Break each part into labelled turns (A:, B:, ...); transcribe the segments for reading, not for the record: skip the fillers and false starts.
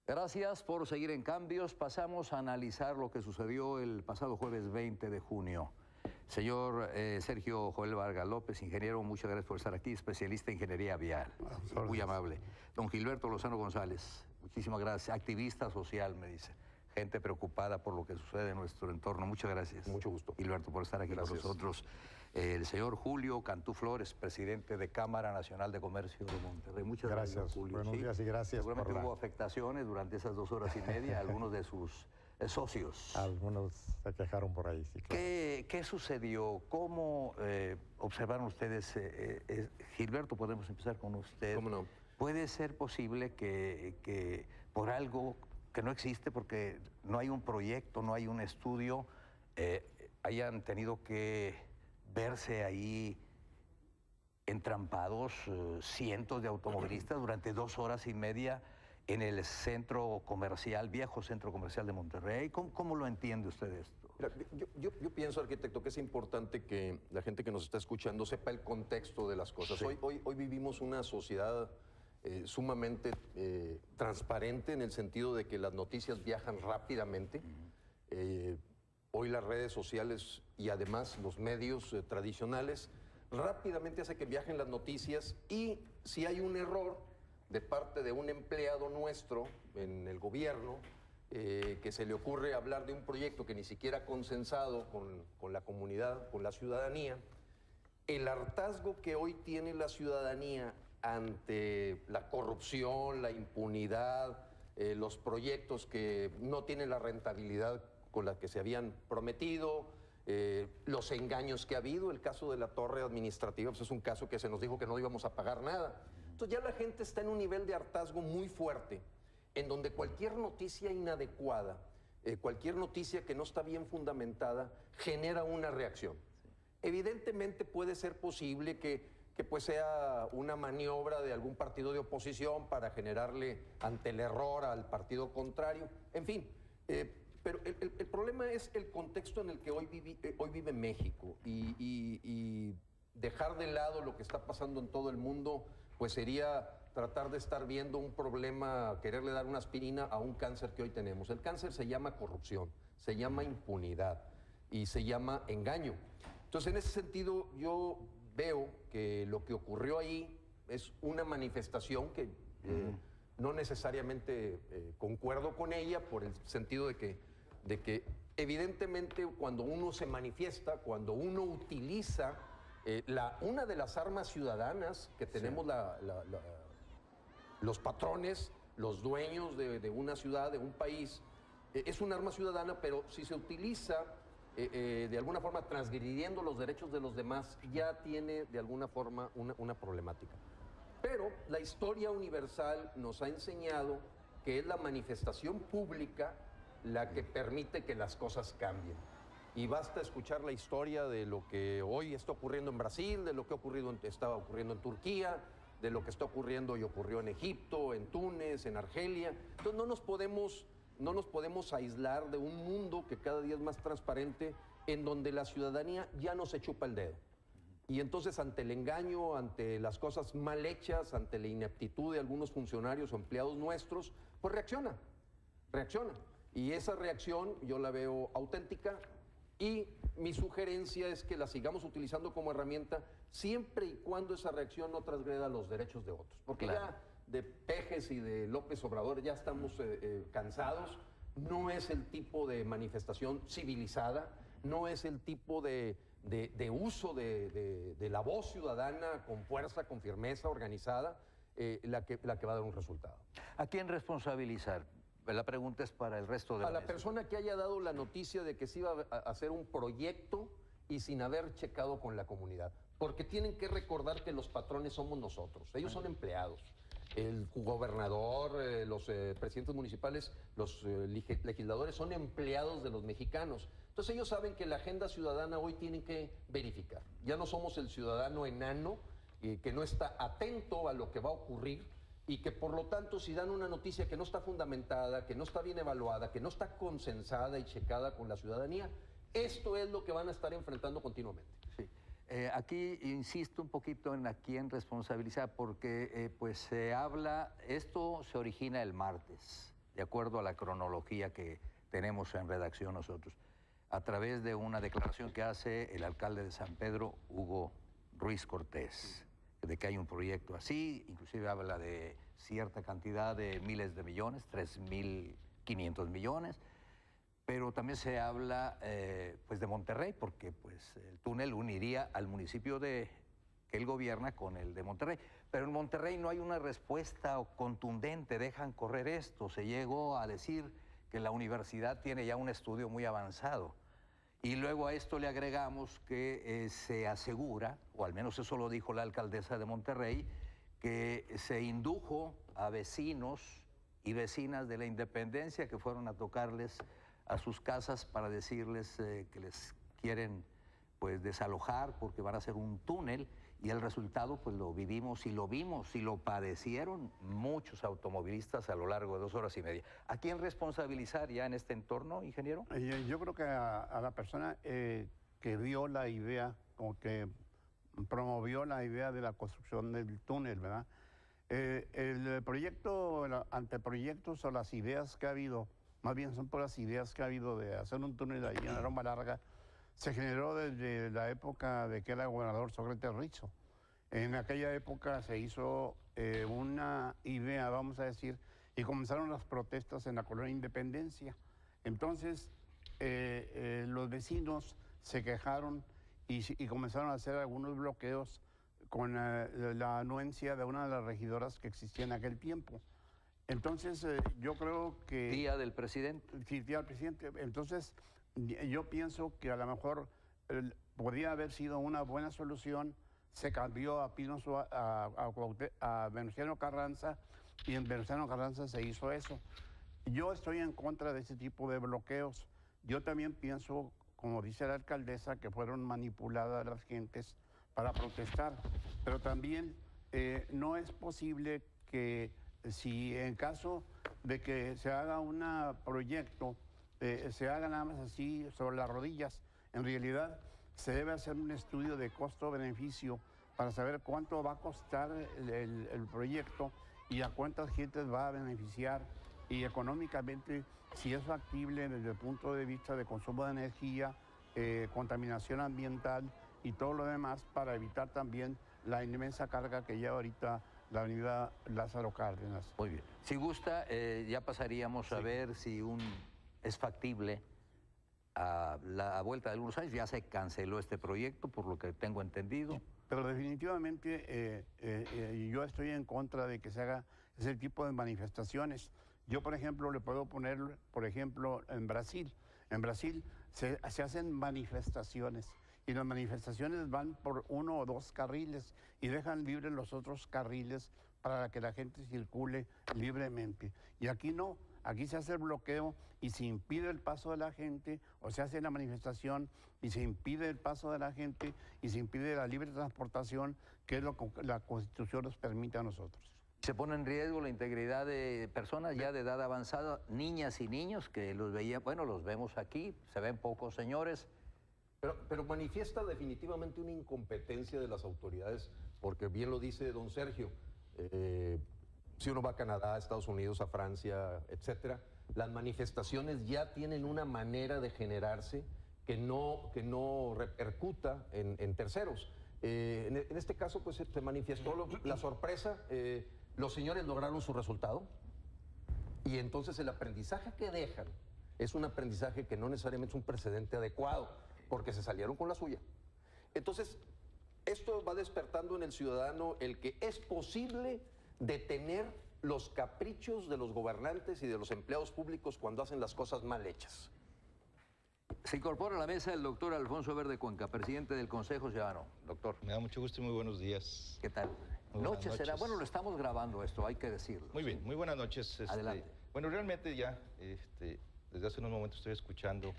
A: Gracias por seguir en Cambios. Pasamos a analizar lo que sucedió el pasado jueves 20 de junio. Señor Sergio Joel Vargas López, ingeniero, muchas gracias por estar aquí, especialista en ingeniería vial. Muy amable. Don Gilberto Lozano González, muchísimas gracias. Activista social, me dice. Gente preocupada por lo que sucede en nuestro entorno. Muchas gracias.
B: Mucho gusto.
A: Gilberto, por estar aquí con nosotros. El señor Julio Cantú Flores, presidente de Cámara Nacional de Comercio de Monterrey. Muchas gracias, Julio.
C: Buenos días y gracias.
A: Seguramente hubo afectaciones durante esas 2 horas y media, algunos de sus socios.
C: Algunos se quejaron por ahí, sí, claro.
A: ¿Qué sucedió? ¿Cómo observaron ustedes? Gilberto, podemos empezar con usted.
B: ¿Cómo no?
A: ¿Puede ser posible que por algo que no existe, porque no hay un proyecto, no hay un estudio, hayan tenido que verse ahí entrampados cientos de automovilistas durante 2 horas y media en el centro comercial, viejo centro comercial de Monterrey? ¿Cómo lo entiende usted esto?
B: Mira, yo pienso, arquitecto, que es importante que la gente que nos está escuchando sepa el contexto de las cosas. Sí. Hoy vivimos una sociedad sumamente transparente, en el sentido de que las noticias viajan rápidamente. Hoy las redes sociales y además los medios tradicionales rápidamente hace que viajen las noticias, y si hay un error de parte de un empleado nuestro en el gobierno, que se le ocurre hablar de un proyecto que ni siquiera ha consensado con la comunidad, con la ciudadanía, el hartazgo que hoy tiene la ciudadanía ante la corrupción, la impunidad, los proyectos que no tienen la rentabilidad con la que se habían prometido, los engaños que ha habido. El caso de la torre administrativa, pues es un caso que se nos dijo que no íbamos a pagar nada. Entonces ya la gente está en un nivel de hartazgo muy fuerte, en donde cualquier noticia inadecuada, cualquier noticia que no está bien fundamentada, genera una reacción. Sí. Evidentemente puede ser posible que pues sea una maniobra de algún partido de oposición para generarle ante el error al partido contrario, en fin. Pero el problema es el contexto en el que hoy vive México, y dejar de lado lo que está pasando en todo el mundo, pues sería tratar de estar viendo un problema, quererle dar una aspirina a un cáncer que hoy tenemos. El cáncer se llama corrupción, se llama impunidad y se llama engaño. Entonces, en ese sentido, yo veo que lo que ocurrió ahí es una manifestación que no necesariamente concuerdo con ella, por el sentido de que evidentemente cuando uno se manifiesta, cuando uno utiliza una de las armas ciudadanas que tenemos, sí, los patrones, los dueños de una ciudad, de un país, es un arma ciudadana, pero si se utiliza de alguna forma transgrediendo los derechos de los demás, ya tiene de alguna forma una problemática. Pero la historia universal nos ha enseñado que es la manifestación pública la que permite que las cosas cambien. Y basta escuchar la historia de lo que hoy está ocurriendo en Brasil, de lo que estaba ocurriendo en Turquía, de lo que está ocurriendo y ocurrió en Egipto, en Túnez, en Argelia. Entonces no nos podemos aislar de un mundo que cada día es más transparente, en donde la ciudadanía ya no se chupa el dedo. Y entonces, ante el engaño, ante las cosas mal hechas, ante la ineptitud de algunos funcionarios o empleados nuestros, pues reacciona. Y esa reacción yo la veo auténtica, y mi sugerencia es que la sigamos utilizando como herramienta, siempre y cuando esa reacción no transgreda los derechos de otros. Porque claro, ya de Pejes y de López Obrador ya estamos cansados. No es el tipo de manifestación civilizada, no es el tipo de uso de la voz ciudadana con fuerza, con firmeza, organizada, la que va a dar un resultado.
A: ¿A quién responsabilizar? La pregunta es para el resto de la mesa.
B: A la persona que haya dado la noticia de que se iba a hacer un proyecto y sin haber checado con la comunidad. Porque tienen que recordar que los patrones somos nosotros. Ellos son empleados. El gobernador, los presidentes municipales, los legisladores son empleados de los mexicanos. Entonces ellos saben que la agenda ciudadana hoy tienen que verificar. Ya no somos el ciudadano enano que no está atento a lo que va a ocurrir, y que por lo tanto, si dan una noticia que no está fundamentada, que no está bien evaluada, que no está consensada y checada con la ciudadanía, esto es lo que van a estar enfrentando continuamente.
A: Sí. Aquí insisto un poquito en a quién responsabilizar, porque pues se habla, esto se origina el martes, de acuerdo a la cronología que tenemos en redacción nosotros, a través de una declaración que hace el alcalde de San Pedro, Hugo Ruiz Cortés, de que hay un proyecto así, inclusive habla de cierta cantidad de miles de millones, 3.500 millones, pero también se habla pues de Monterrey, porque pues, el túnel uniría al municipio que él gobierna con el de Monterrey. Pero en Monterrey no hay una respuesta contundente, dejan correr esto. Se llegó a decir que la universidad tiene ya un estudio muy avanzado. Y luego a esto le agregamos que se asegura, o al menos eso lo dijo la alcaldesa de Monterrey, que se indujo a vecinos y vecinas de la Independencia que fueron a tocarles a sus casas para decirles que les quieren pues desalojar porque van a hacer un túnel, y el resultado pues lo vivimos y lo vimos y lo padecieron muchos automovilistas a lo largo de 2 horas y media. ¿A quién responsabilizar ya en este entorno, ingeniero?
D: Yo creo que a la persona que vio la idea, o que promovió la idea de la construcción del túnel, ¿verdad? El proyecto, el anteproyectos o las ideas que ha habido, más bien son por las ideas que ha habido de hacer un túnel ahí en la Loma Larga, se generó desde la época de que era gobernador Sócrates Rizo. En aquella época se hizo una idea, vamos a decir, y comenzaron las protestas en la colonia Independencia. Entonces, los vecinos se quejaron y comenzaron a hacer algunos bloqueos con la anuencia de una de las regidoras que existía en aquel tiempo. Entonces, yo creo que...
A: Tía del presidente.
D: Sí, tía del presidente. Entonces, yo pienso que a lo mejor podría haber sido una buena solución. Se cambió a Venustiano Carranza, y en Venustiano Carranza se hizo eso. Yo estoy en contra de ese tipo de bloqueos. Yo también pienso, como dice la alcaldesa, que fueron manipuladas las gentes para protestar. Pero también no es posible que, si en caso de que se haga un proyecto, se haga nada más así sobre las rodillas. En realidad se debe hacer un estudio de costo-beneficio para saber cuánto va a costar el proyecto y a cuántas gentes va a beneficiar, y económicamente si es factible desde el punto de vista de consumo de energía, contaminación ambiental y todo lo demás, para evitar también la inmensa carga que lleva ahorita la avenida Lázaro Cárdenas.
A: Muy bien. Si gusta, ya pasaríamos a ver si es factible a la vuelta de algunos años. Ya se canceló este proyecto, por lo que tengo entendido.
D: Pero definitivamente yo estoy en contra de que se haga ese tipo de manifestaciones. Yo, por ejemplo, le puedo poner, por ejemplo, en Brasil. En Brasil se hacen manifestaciones, y las manifestaciones van por 1 o 2 carriles y dejan libres los otros carriles para que la gente circule libremente. Y aquí no, aquí se hace el bloqueo y se impide el paso de la gente, o se hace la manifestación y se impide el paso de la gente y se impide la libre transportación, que es lo que la Constitución nos permite a nosotros.
A: Se pone en riesgo la integridad de personas ya de edad avanzada, niñas y niños, que los veía, bueno, los vemos aquí, se ven pocos señores.
B: Pero manifiesta definitivamente una incompetencia de las autoridades, porque bien lo dice don Sergio, si uno va a Canadá, a Estados Unidos, a Francia, etcétera, las manifestaciones ya tienen una manera de generarse que no repercuta en terceros. En este caso, pues se manifestó la sorpresa, los señores lograron su resultado, y entonces el aprendizaje que dejan es un aprendizaje que no necesariamente es un precedente adecuado, porque se salieron con la suya. Entonces, esto va despertando en el ciudadano el que es posible detener los caprichos de los gobernantes y de los empleados públicos cuando hacen las cosas mal hechas.
A: Se incorpora a la mesa el doctor Alfonso Verde Cuenca, presidente del Consejo Ciudadano. Doctor.
E: Me da mucho gusto y muy buenos días.
A: ¿Qué tal? Noche será, bueno, lo estamos grabando esto, hay que decirlo.
E: Muy bien, muy buenas noches.
A: Adelante.
E: Bueno, realmente ya, desde hace unos momentos estoy escuchando,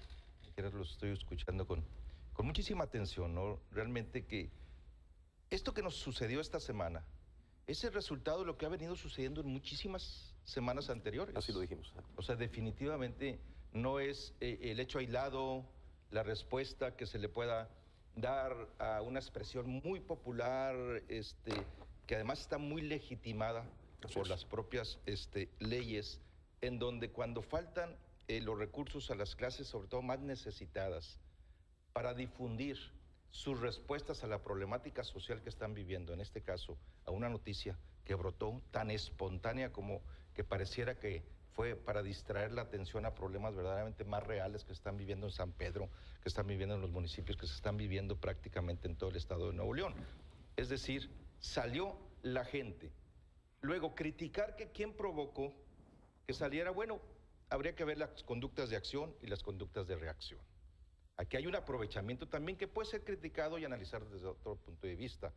E: los estoy escuchando con muchísima atención, ¿no? Realmente que esto que nos sucedió esta semana es el resultado de lo que ha venido sucediendo en muchísimas semanas anteriores.
B: Así lo dijimos.
E: O sea, definitivamente no es el hecho aislado, la respuesta que se le pueda dar a una expresión muy popular, que además está muy legitimada por las propias leyes en donde cuando faltan los recursos a las clases, sobre todo más necesitadas, para difundir sus respuestas a la problemática social que están viviendo, en este caso, a una noticia que brotó tan espontánea como que pareciera que fue para distraer la atención a problemas verdaderamente más reales que están viviendo en San Pedro, que están viviendo en los municipios, que se están viviendo prácticamente en todo el estado de Nuevo León. Es decir, salió la gente. Luego, criticar que quién provocó que saliera, bueno, habría que ver las conductas de acción y las conductas de reacción. Aquí hay un aprovechamiento también que puede ser criticado y analizar desde otro punto de vista,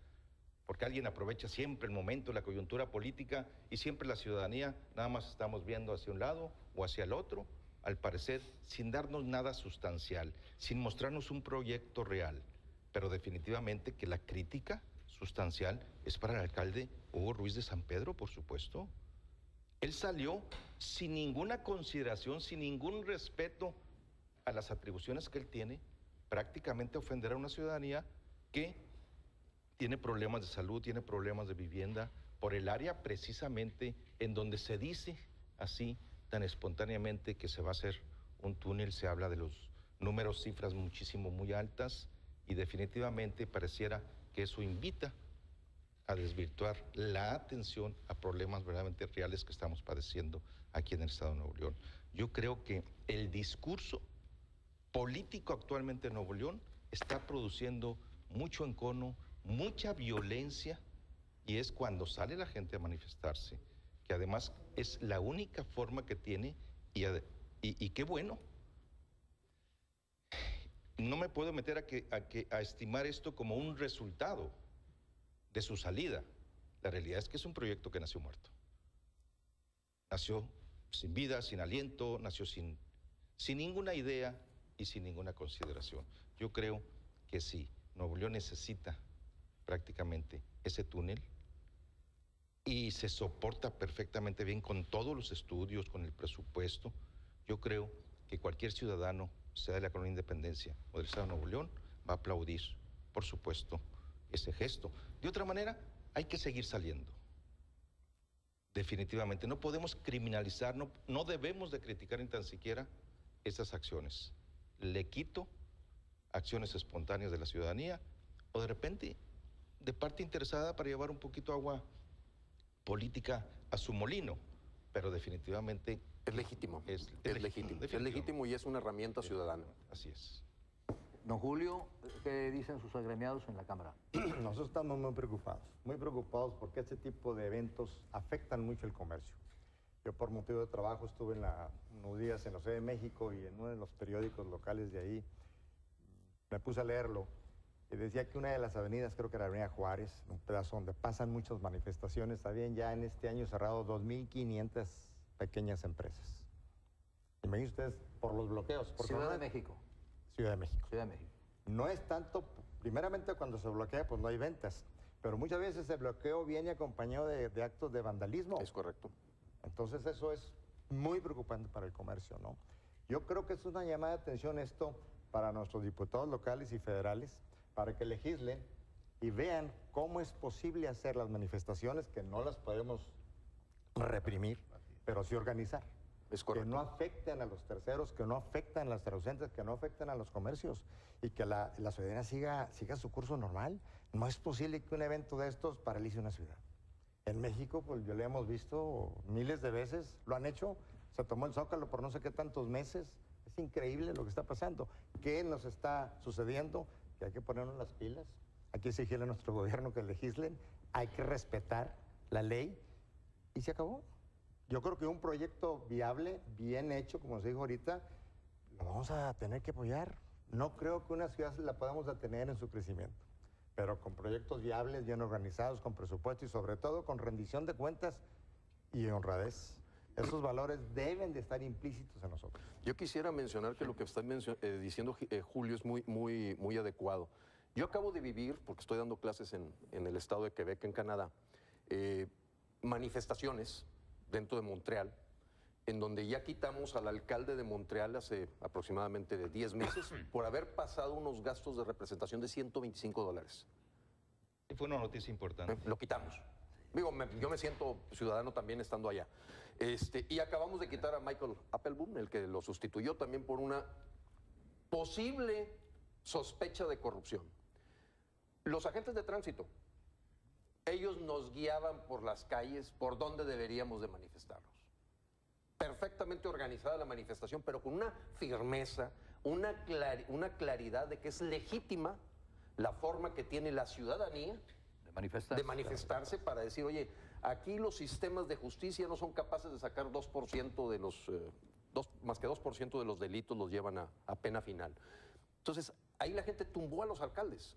E: porque alguien aprovecha siempre el momento, la coyuntura política, y siempre la ciudadanía nada más estamos viendo hacia un lado o hacia el otro, al parecer sin darnos nada sustancial, sin mostrarnos un proyecto real. Pero definitivamente que la crítica sustancial es para el alcalde Hugo Ruiz de San Pedro, por supuesto. Él salió sin ninguna consideración, sin ningún respeto a las atribuciones que él tiene, prácticamente a ofender a una ciudadanía que tiene problemas de salud, tiene problemas de vivienda, por el área precisamente en donde se dice así tan espontáneamente que se va a hacer un túnel. Se habla de los números, cifras muy altas, y definitivamente pareciera que eso invita a desvirtuar la atención a problemas verdaderamente reales que estamos padeciendo aquí en el estado de Nuevo León. Yo creo que el discurso político actualmente en Nuevo León está produciendo mucho encono, mucha violencia, y es cuando sale la gente a manifestarse, que además es la única forma que tiene, y qué bueno. No me puedo meter a estimar esto como un resultado de su salida. La realidad es que es un proyecto que nació muerto. Nació sin vida, sin aliento, nació sin ninguna idea y sin ninguna consideración. Yo creo que sí, Nuevo León necesita prácticamente ese túnel, y se soporta perfectamente bien con todos los estudios, con el presupuesto. Yo creo que cualquier ciudadano, sea de la Colonia Independencia o del estado de Nuevo León, va a aplaudir, por supuesto, ese gesto. De otra manera, hay que seguir saliendo. Definitivamente, no podemos criminalizar, no debemos de criticar ni tan siquiera esas acciones. Le quito acciones espontáneas de la ciudadanía, o de repente de parte interesada para llevar un poquito de agua política a su molino, pero definitivamente
B: es legítimo.
E: Es
B: legítimo. Es legítimo y es una herramienta ciudadana.
E: Así es.
A: Don Julio, ¿qué dicen sus agremiados en la Cámara?
C: Nosotros estamos muy preocupados porque este tipo de eventos afectan mucho el comercio. Yo por motivo de trabajo estuve unos días en la Ciudad de México, y en uno de los periódicos locales de ahí me puse a leerlo, y decía que una de las avenidas, creo que era la Avenida Juárez, un pedazo donde pasan muchas manifestaciones, habían ya en este año cerrado 2.500 pequeñas empresas. Imagínense ustedes, por los bloqueos.
A: Ciudad de México.
C: Ciudad de México.
A: Ciudad de México.
C: No es tanto, primeramente cuando se bloquea, pues no hay ventas, pero muchas veces el bloqueo viene acompañado de actos de vandalismo.
B: Es correcto.
C: Entonces eso es muy preocupante para el comercio, ¿no? Yo creo que es una llamada de atención esto para nuestros diputados locales y federales, para que legislen y vean cómo es posible hacer las manifestaciones, que no las podemos reprimir, pero sí organizar.
B: Es correcto.
C: Que no afecten a los terceros, que no afecten a las ausentes, que no afecten a los comercios, y que la ciudadanía siga su curso normal. No es posible que un evento de estos paralice una ciudad. En México, pues yo lo hemos visto miles de veces, lo han hecho, se tomó el Zócalo por no sé qué tantos meses. Es increíble lo que está pasando. ¿Qué nos está sucediendo? Que hay que ponernos las pilas, hay que exigirle a nuestro gobierno que legislen, hay que respetar la ley, y se acabó. Yo creo que un proyecto viable, bien hecho, como se dijo ahorita, lo vamos a tener que apoyar. No creo que una ciudad la podamos detener en su crecimiento, pero con proyectos viables, bien organizados, con presupuesto y sobre todo con rendición de cuentas y honradez. Esos valores deben de estar implícitos en nosotros.
B: Yo quisiera mencionar que lo que está diciendo Julio es muy adecuado. Yo acabo de vivir, porque estoy dando clases en el estado de Quebec, en Canadá, manifestaciones dentro de Montreal, en donde ya quitamos al alcalde de Montreal hace aproximadamente de 10 meses por haber pasado unos gastos de representación de $125.
E: Y fue una noticia importante.
B: Lo quitamos. Digo, yo me siento ciudadano también estando allá. Y acabamos de quitar a Michael Applebaum, el que lo sustituyó también por una posible sospecha de corrupción. Los agentes de tránsito, ellos nos guiaban por las calles por donde deberíamos de manifestarnos. Perfectamente organizada la manifestación, pero con una firmeza, una claridad de que es legítima la forma que tiene la ciudadanía de manifestarse para decir, oye, aquí los sistemas de justicia no son capaces de sacar 2% de los, más que 2% de los delitos los llevan a pena final. Entonces, ahí la gente tumbó a los alcaldes.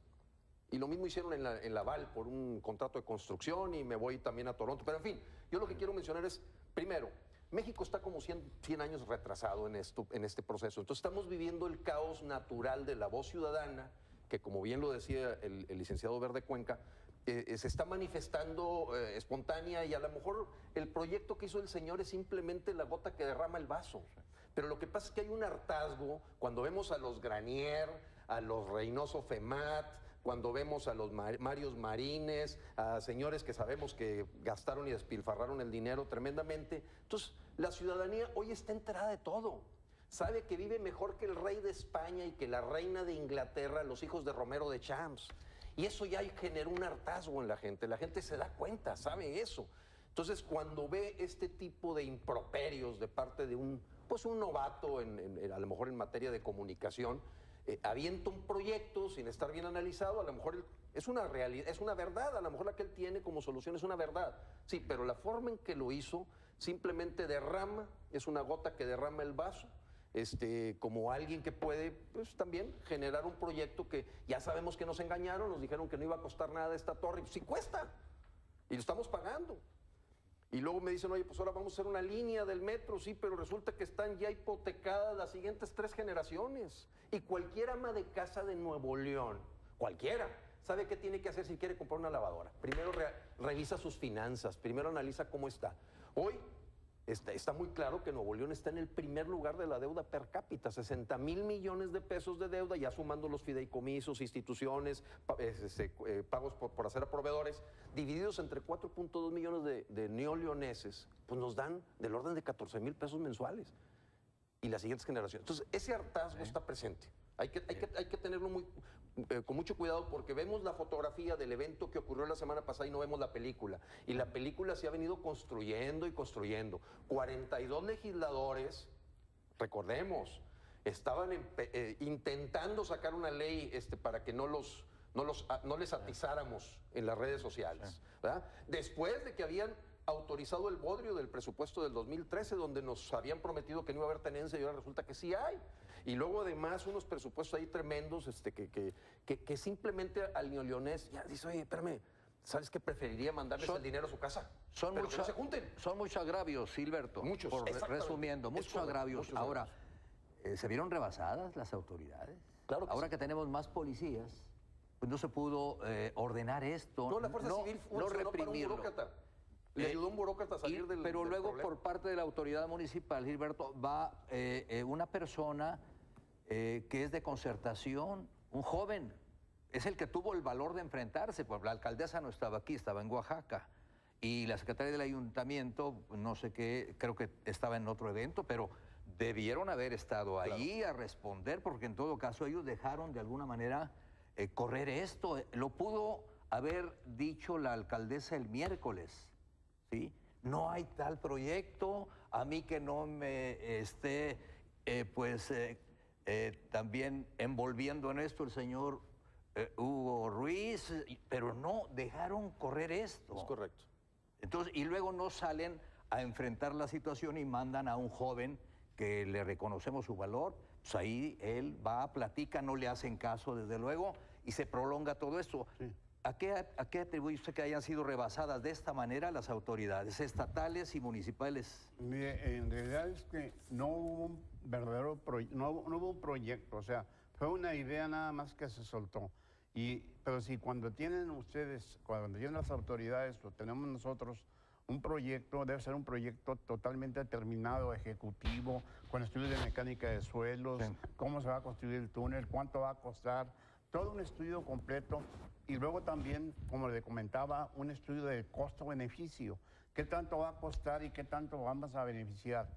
B: Y lo mismo hicieron en Laval por un contrato de construcción y me voy también a Toronto. Pero en fin, yo lo que quiero mencionar es, primero, México está como 100 años retrasado en este proceso. Entonces estamos viviendo el caos natural de la voz ciudadana, que como bien lo decía el licenciado Verde Cuenca, se está manifestando espontánea y a lo mejor el proyecto que hizo el señor es simplemente la gota que derrama el vaso. Pero lo que pasa es que hay un hartazgo cuando vemos a los Granier, a los Reynoso Femat, cuando vemos a los Marios Marines, a señores que sabemos que gastaron y despilfarraron el dinero tremendamente. Entonces, la ciudadanía hoy está enterada de todo. Sabe que vive mejor que el rey de España y que la reina de Inglaterra, los hijos de Romero de Champs. Y eso ya generó un hartazgo en la gente se da cuenta, sabe eso. Entonces, cuando ve este tipo de improperios de parte de un novato, a lo mejor en materia de comunicación, avienta un proyecto sin estar bien analizado, a lo mejor es una realidad, es una verdad, a lo mejor la que él tiene como solución es una verdad. Sí, pero la forma en que lo hizo simplemente es una gota que derrama el vaso. Como alguien que puede, pues también generar un proyecto que ya sabemos que nos engañaron, nos dijeron que no iba a costar nada esta torre, pues sí cuesta, y lo estamos pagando. Y luego me dicen, oye, pues ahora vamos a hacer una línea del metro, sí, pero resulta que están ya hipotecadas las siguientes 3 generaciones. Y cualquier ama de casa de Nuevo León, cualquiera, sabe qué tiene que hacer si quiere comprar una lavadora. Primero revisa sus finanzas, primero analiza cómo está. Hoy está muy claro que Nuevo León está en el primer lugar de la deuda per cápita, 60,000 millones de pesos de deuda, ya sumando los fideicomisos, instituciones, pagos por hacer a proveedores, divididos entre 4.2 millones de neoleoneses, pues nos dan del orden de 14,000 pesos mensuales. Y las siguientes generaciones. Entonces, ese hartazgo está presente. Hay que tenerlo con mucho cuidado porque vemos la fotografía del evento que ocurrió la semana pasada y no vemos la película. Y la película se ha venido construyendo y construyendo. 42 legisladores, recordemos, estaban intentando sacar una ley para que no les atizáramos en las redes sociales, ¿verdad? Después de que habían autorizado el bodrio del presupuesto del 2013, donde nos habían prometido que no iba a haber tenencia y ahora resulta que sí hay. Y luego además unos presupuestos ahí tremendos que simplemente al neoleonés ya dice, oye, espérame, ¿sabes qué? Preferiría mandarles el dinero a su casa.
A: Son muchos agravios, Silberto.
B: Muchos.
A: Resumiendo, muchos agravios. Ahora, ¿se vieron rebasadas las autoridades?
B: Claro que
A: ahora
B: sí.
A: que tenemos más policías, pues no se pudo ordenar esto.
B: No, la Fuerza Civil funcionó para un burócrata. Le ayudó a un burócrata a salir del
A: Pero luego,
B: problema.
A: por parte de la autoridad municipal, Gilberto, va una persona que es de concertación, un joven, es el que tuvo el valor de enfrentarse, pues la alcaldesa no estaba aquí, estaba en Oaxaca, y la secretaria del ayuntamiento, no sé qué, creo que estaba en otro evento, pero debieron haber estado ahí a responder, porque en todo caso ellos dejaron de alguna manera correr esto. Lo pudo haber dicho la alcaldesa el miércoles, ¿sí? No hay tal proyecto, a mí que no me esté, también envolviendo en esto el señor Hugo Ruiz, pero no dejaron correr esto.
B: Es correcto.
A: Entonces, y luego no salen a enfrentar la situación y mandan a un joven que le reconocemos su valor, pues ahí él va, platica, no le hacen caso desde luego y se prolonga todo esto. Sí. ¿A qué atribuye usted que hayan sido rebasadas de esta manera las autoridades estatales y municipales?
D: Mire, en realidad es que no hubo un verdadero no hubo un proyecto, o sea, fue una idea nada más que se soltó. Pero si cuando tienen ustedes, cuando tienen las autoridades o tenemos nosotros un proyecto, debe ser un proyecto totalmente determinado, ejecutivo, con estudios de mecánica de suelos, sí, cómo se va a construir el túnel, cuánto va a costar, todo un estudio completo y luego también, como le comentaba, un estudio del costo-beneficio. ¿Qué tanto va a costar y qué tanto vamos a beneficiar?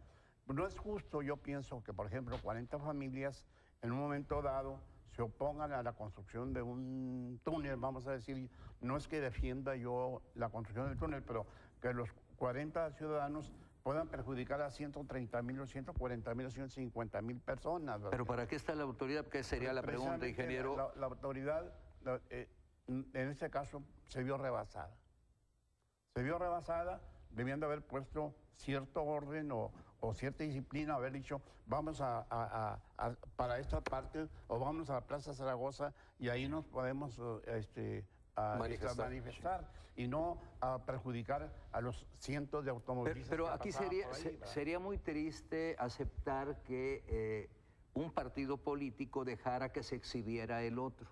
D: No es justo, yo pienso, que, por ejemplo, 40 familias en un momento dado se opongan a la construcción de un túnel, vamos a decir. No es que defienda yo la construcción del túnel, pero que los 40 ciudadanos puedan perjudicar a 130,000 o 140,000 o 150,000 personas.
A: ¿Pero para qué está la autoridad? ¿Qué sería la pregunta, ingeniero?
D: La autoridad, en este caso, se vio rebasada. Se vio rebasada, debiendo haber puesto cierto orden o cierta disciplina, haber dicho, vamos para esta parte, o vamos a la Plaza Zaragoza, y ahí nos podemos manifestar, y no a perjudicar a los cientos de automovilistas.
A: Pero aquí sería muy triste aceptar que un partido político dejara que se exhibiera el otro.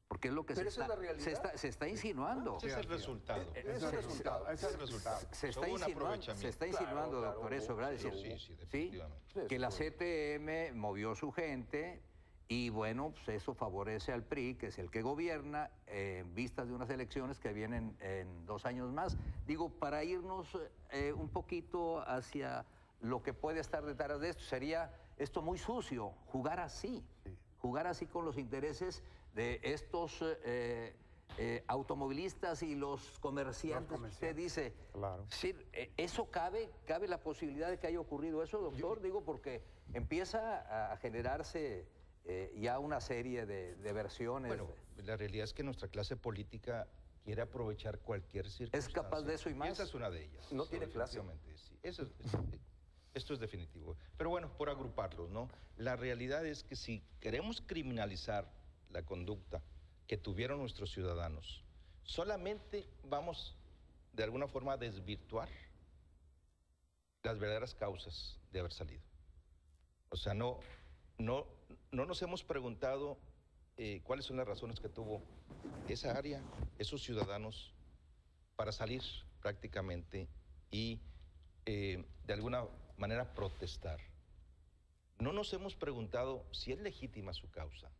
A: Porque es lo que se está insinuando.
E: Ese es el resultado.
B: Ese es el resultado.
D: Ese es el resultado.
A: Se está insinuando, doctor, eso, ¿verdad?
E: Sí, definitivamente.
A: Que la CTM movió su gente y, bueno, pues eso favorece al PRI, que es el que gobierna, en vistas de unas elecciones que vienen en 2 años más. Digo, para irnos un poquito hacia lo que puede estar detrás de esto, sería esto muy sucio, jugar así. Jugar así con los intereses de estos automovilistas y los comerciantes. Usted dice,
C: claro.
A: Sí, ¿eso cabe la posibilidad de que haya ocurrido eso, doctor? Digo, porque empieza a generarse ya una serie de versiones.
E: Bueno, la realidad es que nuestra clase política quiere aprovechar cualquier circunstancia.
A: ¿Es capaz de eso y más?
E: Esa es una de ellas.
B: No tiene clase.
E: Sí. Esto es definitivo. Pero bueno, por agruparlos, ¿no? La realidad es que si queremos criminalizar la conducta que tuvieron nuestros ciudadanos, solamente vamos de alguna forma a desvirtuar las verdaderas causas de haber salido. O sea, no nos hemos preguntado cuáles son las razones que tuvo esa área, esos ciudadanos, para salir prácticamente y de alguna manera protestar. No nos hemos preguntado si es legítima su causa.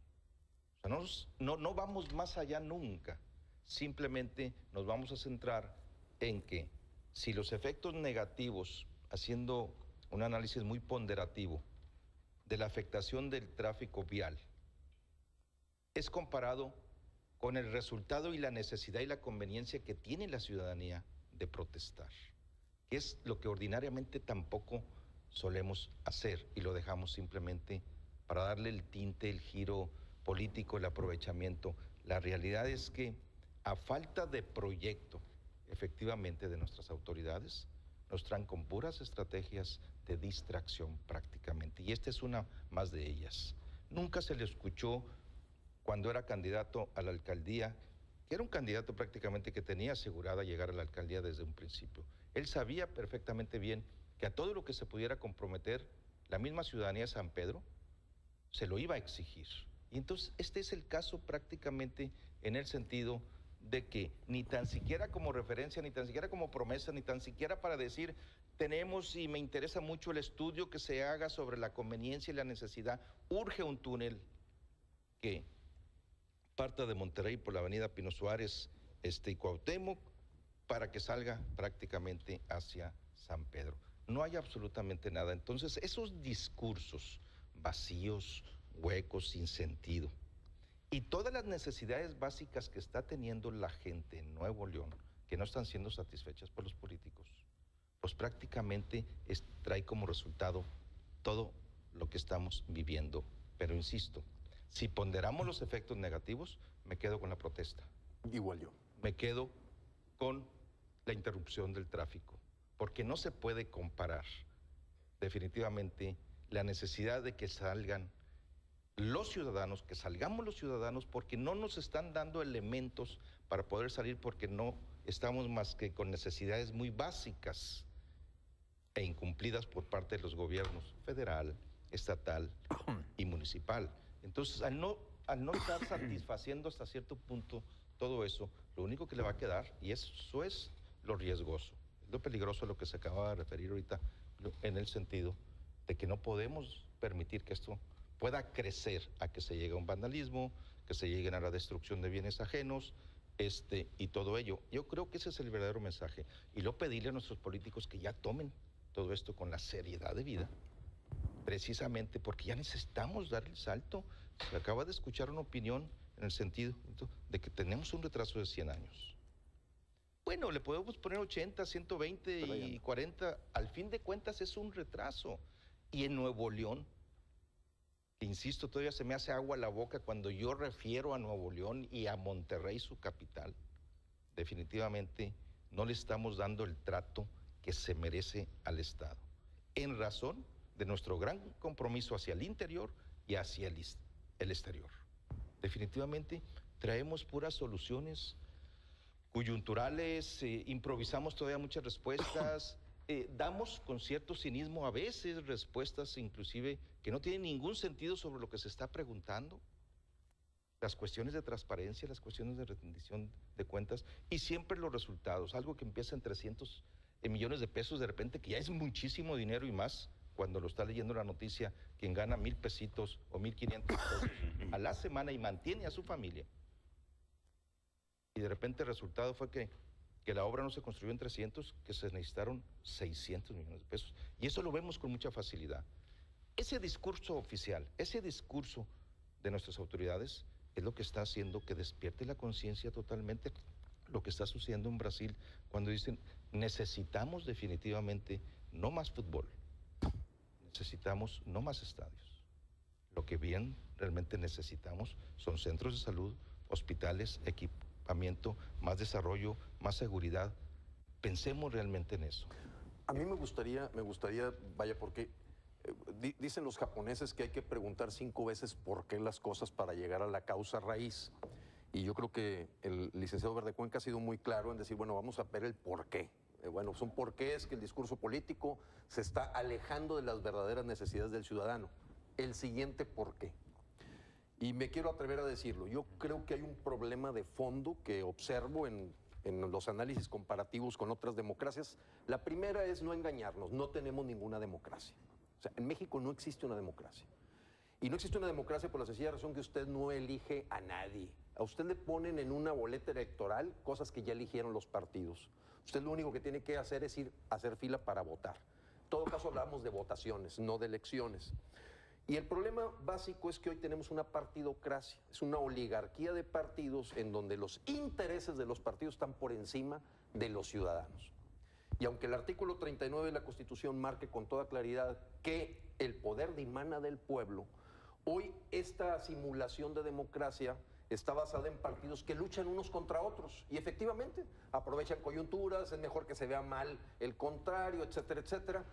E: O sea, no vamos más allá nunca. Simplemente nos vamos a centrar en que si los efectos negativos, haciendo un análisis muy ponderativo de la afectación del tráfico vial, es comparado con el resultado y la necesidad y la conveniencia que tiene la ciudadanía de protestar, que es lo que ordinariamente tampoco solemos hacer y lo dejamos simplemente para darle el tinte, el giro político, el aprovechamiento. La realidad es que a falta de proyecto, efectivamente, de nuestras autoridades, nos traen con puras estrategias de distracción prácticamente, y esta es una más de ellas. Nunca se le escuchó cuando era candidato a la alcaldía, que era un candidato prácticamente que tenía asegurada llegar a la alcaldía desde un principio. Él sabía perfectamente bien que a todo lo que se pudiera comprometer, la misma ciudadanía de San Pedro se lo iba a exigir. Y entonces este es el caso prácticamente en el sentido de que ni tan siquiera como referencia, ni tan siquiera como promesa, ni tan siquiera para decir tenemos y me interesa mucho el estudio que se haga sobre la conveniencia y la necesidad, urge un túnel que parta de Monterrey por la avenida Pino Suárez y Cuauhtémoc para que salga prácticamente hacia San Pedro. No hay absolutamente nada. Entonces, esos discursos vacíos, huecos, sin sentido, y todas las necesidades básicas que está teniendo la gente en Nuevo León, que no están siendo satisfechas por los políticos, pues prácticamente trae como resultado todo lo que estamos viviendo. Pero insisto, si ponderamos los efectos negativos, me quedo con la protesta.
B: Igual yo.
E: Me quedo con la interrupción del tráfico, porque no se puede comparar definitivamente la necesidad de que salgan los ciudadanos, que salgamos los ciudadanos, porque no nos están dando elementos para poder salir, porque no estamos más que con necesidades muy básicas e incumplidas por parte de los gobiernos federal, estatal y municipal. Entonces, al no estar satisfaciendo hasta cierto punto todo eso, lo único que le va a quedar, y eso es lo riesgoso, es lo peligroso a lo que se acaba de referir ahorita, en el sentido de que no podemos permitir que esto pueda crecer a que se llegue a un vandalismo, que se lleguen a la destrucción de bienes ajenos, y todo ello. Yo creo que ese es el verdadero mensaje. Y luego pedirle a nuestros políticos que ya tomen todo esto con la seriedad de vida, precisamente porque ya necesitamos dar el salto. Se acaba de escuchar una opinión en el sentido de que tenemos un retraso de 100 años. Bueno, le podemos poner 80, 120 y 40. Al fin de cuentas es un retraso. Y en Nuevo León, insisto, todavía se me hace agua la boca cuando yo refiero a Nuevo León y a Monterrey, su capital. Definitivamente no le estamos dando el trato que se merece al Estado, en razón de nuestro gran compromiso hacia el interior y hacia el exterior. Definitivamente traemos puras soluciones coyunturales, improvisamos todavía muchas respuestas, damos con cierto cinismo a veces respuestas inclusive que no tienen ningún sentido sobre lo que se está preguntando. Las cuestiones de transparencia, las cuestiones de rendición de cuentas y siempre los resultados. Algo que empieza en 300 millones de pesos de repente, que ya es muchísimo dinero y más cuando lo está leyendo la noticia, quien gana 1,000 pesitos o 1,500 pesos a la semana y mantiene a su familia. Y de repente el resultado fue que la obra no se construyó en 300, que se necesitaron 600 millones de pesos. Y eso lo vemos con mucha facilidad. Ese discurso oficial, ese discurso de nuestras autoridades es lo que está haciendo que despierte la conciencia totalmente lo que está sucediendo en Brasil cuando dicen necesitamos definitivamente no más fútbol, necesitamos no más estadios. Lo que bien realmente necesitamos son centros de salud, hospitales, equipamiento, más desarrollo, más seguridad. Pensemos realmente en eso.
B: A mí me gustaría, vaya, porque dicen los japoneses que hay que preguntar 5 veces por qué las cosas para llegar a la causa raíz. Y yo creo que el licenciado Verdecuenca ha sido muy claro en decir, bueno, vamos a ver el por qué. Bueno, son por qué es que el discurso político se está alejando de las verdaderas necesidades del ciudadano. El siguiente por qué. Y me quiero atrever a decirlo. Yo creo que hay un problema de fondo que observo en los análisis comparativos con otras democracias. La primera es no engañarnos, no tenemos ninguna democracia. O sea, en México no existe una democracia. Y no existe una democracia por la sencilla razón que usted no elige a nadie. A usted le ponen en una boleta electoral cosas que ya eligieron los partidos. Usted lo único que tiene que hacer es ir a hacer fila para votar. En todo caso hablamos de votaciones, no de elecciones. Y el problema básico es que hoy tenemos una partidocracia, es una oligarquía de partidos en donde los intereses de los partidos están por encima de los ciudadanos. Y aunque el artículo 39 de la Constitución marque con toda claridad que el poder dimana del pueblo, hoy esta simulación de democracia está basada en partidos que luchan unos contra otros y efectivamente aprovechan coyunturas, es mejor que se vea mal el contrario, etcétera, etcétera.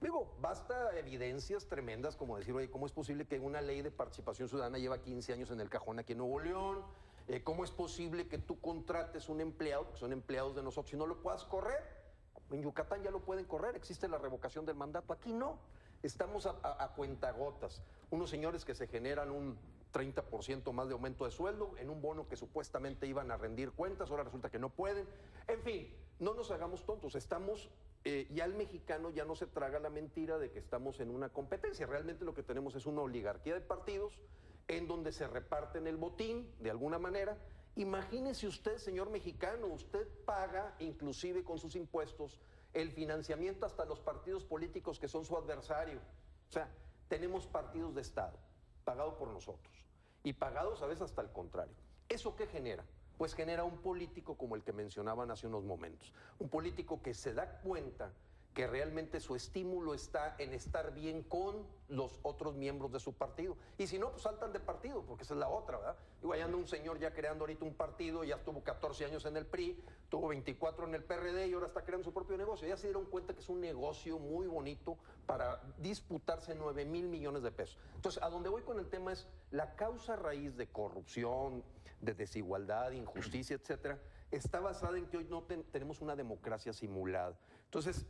B: Digo, basta evidencias tremendas como decir, oye, ¿cómo es posible que una ley de participación ciudadana lleva 15 años en el cajón aquí en Nuevo León? ¿Cómo es posible que tú contrates un empleado, que son empleados de nosotros, y no lo puedas correr? En Yucatán ya lo pueden correr, existe la revocación del mandato, aquí no. Estamos a cuentagotas. Unos señores que se generan un 30% más de aumento de sueldo en un bono que supuestamente iban a rendir cuentas, ahora resulta que no pueden. En fin, no nos hagamos tontos, estamos, ya el mexicano ya no se traga la mentira de que estamos en una competencia. Realmente lo que tenemos es una oligarquía de partidos en donde se reparten el botín de alguna manera. Imagínese usted, señor mexicano, usted paga inclusive con sus impuestos el financiamiento hasta los partidos políticos que son su adversario. O sea, tenemos partidos de Estado pagados por nosotros y pagados a veces hasta el contrario. ¿Eso qué genera? Pues genera un político como el que mencionaban hace unos momentos. Un político que se da cuenta que realmente su estímulo está en estar bien con los otros miembros de su partido. Y si no, pues saltan de partido, porque esa es la otra, ¿verdad? Digo, allá anda un señor ya creando ahorita un partido, ya estuvo 14 años en el PRI, tuvo 24 en el PRD y ahora está creando su propio negocio. Ya se dieron cuenta que es un negocio muy bonito para disputarse 9,000 millones de pesos. Entonces, a donde voy con el tema es la causa raíz de corrupción, de desigualdad, de injusticia, etcétera, está basada en que hoy no tenemos una democracia simulada. Entonces,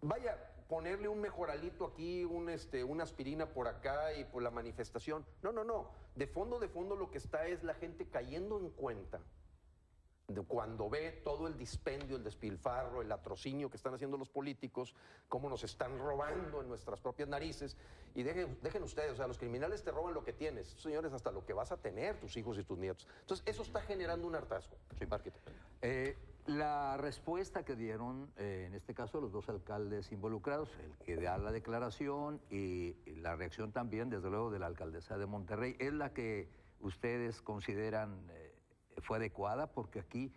B: vaya, ponerle un mejoralito aquí, una aspirina por acá y por la manifestación. No, no, no. De fondo lo que está es la gente cayendo en cuenta cuando ve todo el dispendio, el despilfarro, el latrocinio que están haciendo los políticos, cómo nos están robando en nuestras propias narices. Y dejen ustedes, o sea, los criminales te roban lo que tienes, señores, hasta lo que vas a tener, tus hijos y tus nietos. Entonces, eso está generando un hartazgo. Sí, arquitecto.
A: La respuesta que dieron, en este caso, los dos alcaldes involucrados, el que da la declaración y la reacción también, desde luego, de la alcaldesa de Monterrey, es la que ustedes consideran fue adecuada, porque aquí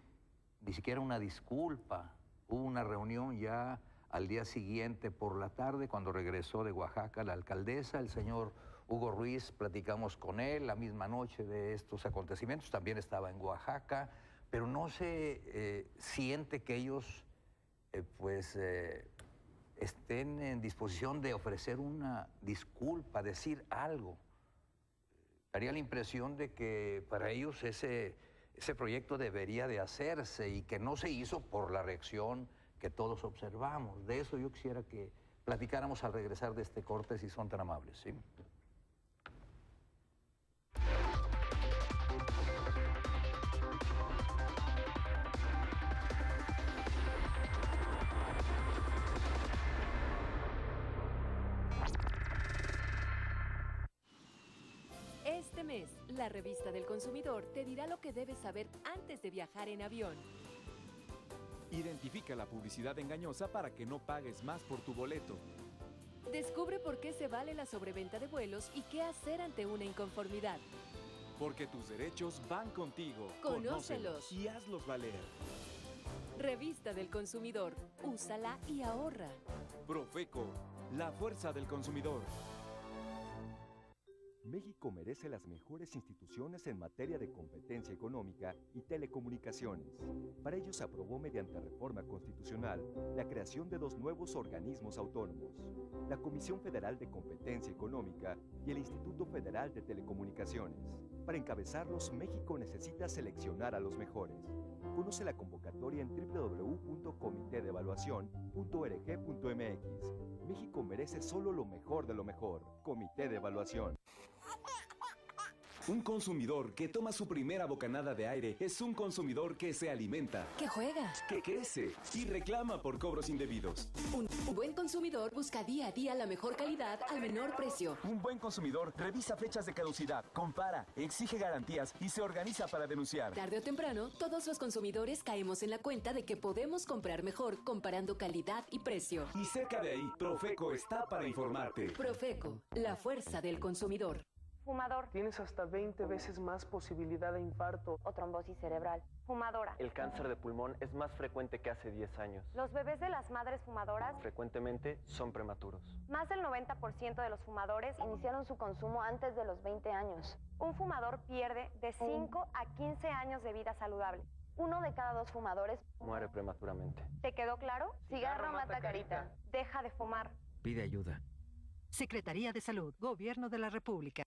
A: ni siquiera una disculpa. Hubo una reunión ya al día siguiente por la tarde, cuando regresó de Oaxaca la alcaldesa, el señor Hugo Ruiz, platicamos con él la misma noche de estos acontecimientos, también estaba en Oaxaca, pero no se siente que ellos estén en disposición de ofrecer una disculpa, decir algo. Daría la impresión de que para ellos ese proyecto debería de hacerse y que no se hizo por la reacción que todos observamos. De eso yo quisiera que platicáramos al regresar de este corte, si son tan amables, ¿sí?
F: Este mes, la revista del consumidor te dirá lo que debes saber antes de viajar en avión.
G: Identifica la publicidad engañosa para que no pagues más por tu boleto.
F: Descubre por qué se vale la sobreventa de vuelos y qué hacer ante una inconformidad.
G: Porque tus derechos van contigo.
F: Conócelos
G: y hazlos valer.
F: Revista del consumidor. Úsala y ahorra.
G: Profeco, la fuerza del consumidor.
H: México merece las mejores instituciones en materia de competencia económica y telecomunicaciones. Para ello se aprobó mediante reforma constitucional la creación de 2 nuevos organismos autónomos, la Comisión Federal de Competencia Económica y el Instituto Federal de Telecomunicaciones. Para encabezarlos, México necesita seleccionar a los mejores. Conoce la convocatoria en www.comitedevaluacion.org.mx. México merece solo lo mejor de lo mejor. Comité de Evaluación.
I: Un consumidor que toma su primera bocanada de aire es un consumidor que se alimenta,
F: que juega,
I: que crece y reclama por cobros indebidos.
F: Un buen consumidor busca día a día la mejor calidad al menor precio.
I: Un buen consumidor revisa fechas de caducidad, compara, exige garantías y se organiza para denunciar.
F: Tarde o temprano, todos los consumidores caemos en la cuenta de que podemos comprar mejor comparando calidad y precio.
I: Y cerca de ahí, Profeco está para informarte.
F: Profeco, la fuerza del consumidor.
J: Fumador. Tienes hasta 20 veces más posibilidad de infarto
K: o trombosis cerebral. Fumadora.
L: El cáncer de pulmón es más frecuente que hace 10 años.
K: Los bebés de las madres fumadoras
L: frecuentemente son prematuros.
K: Más del 90% de los fumadores iniciaron su consumo antes de los 20 años. Un fumador pierde de 5 a 15 años de vida saludable. 1 de cada 2 fumadores
L: muere prematuramente.
K: ¿Te quedó claro? Cigarro mata carita. Deja de fumar.
M: Pide ayuda. Secretaría de Salud, Gobierno de la República.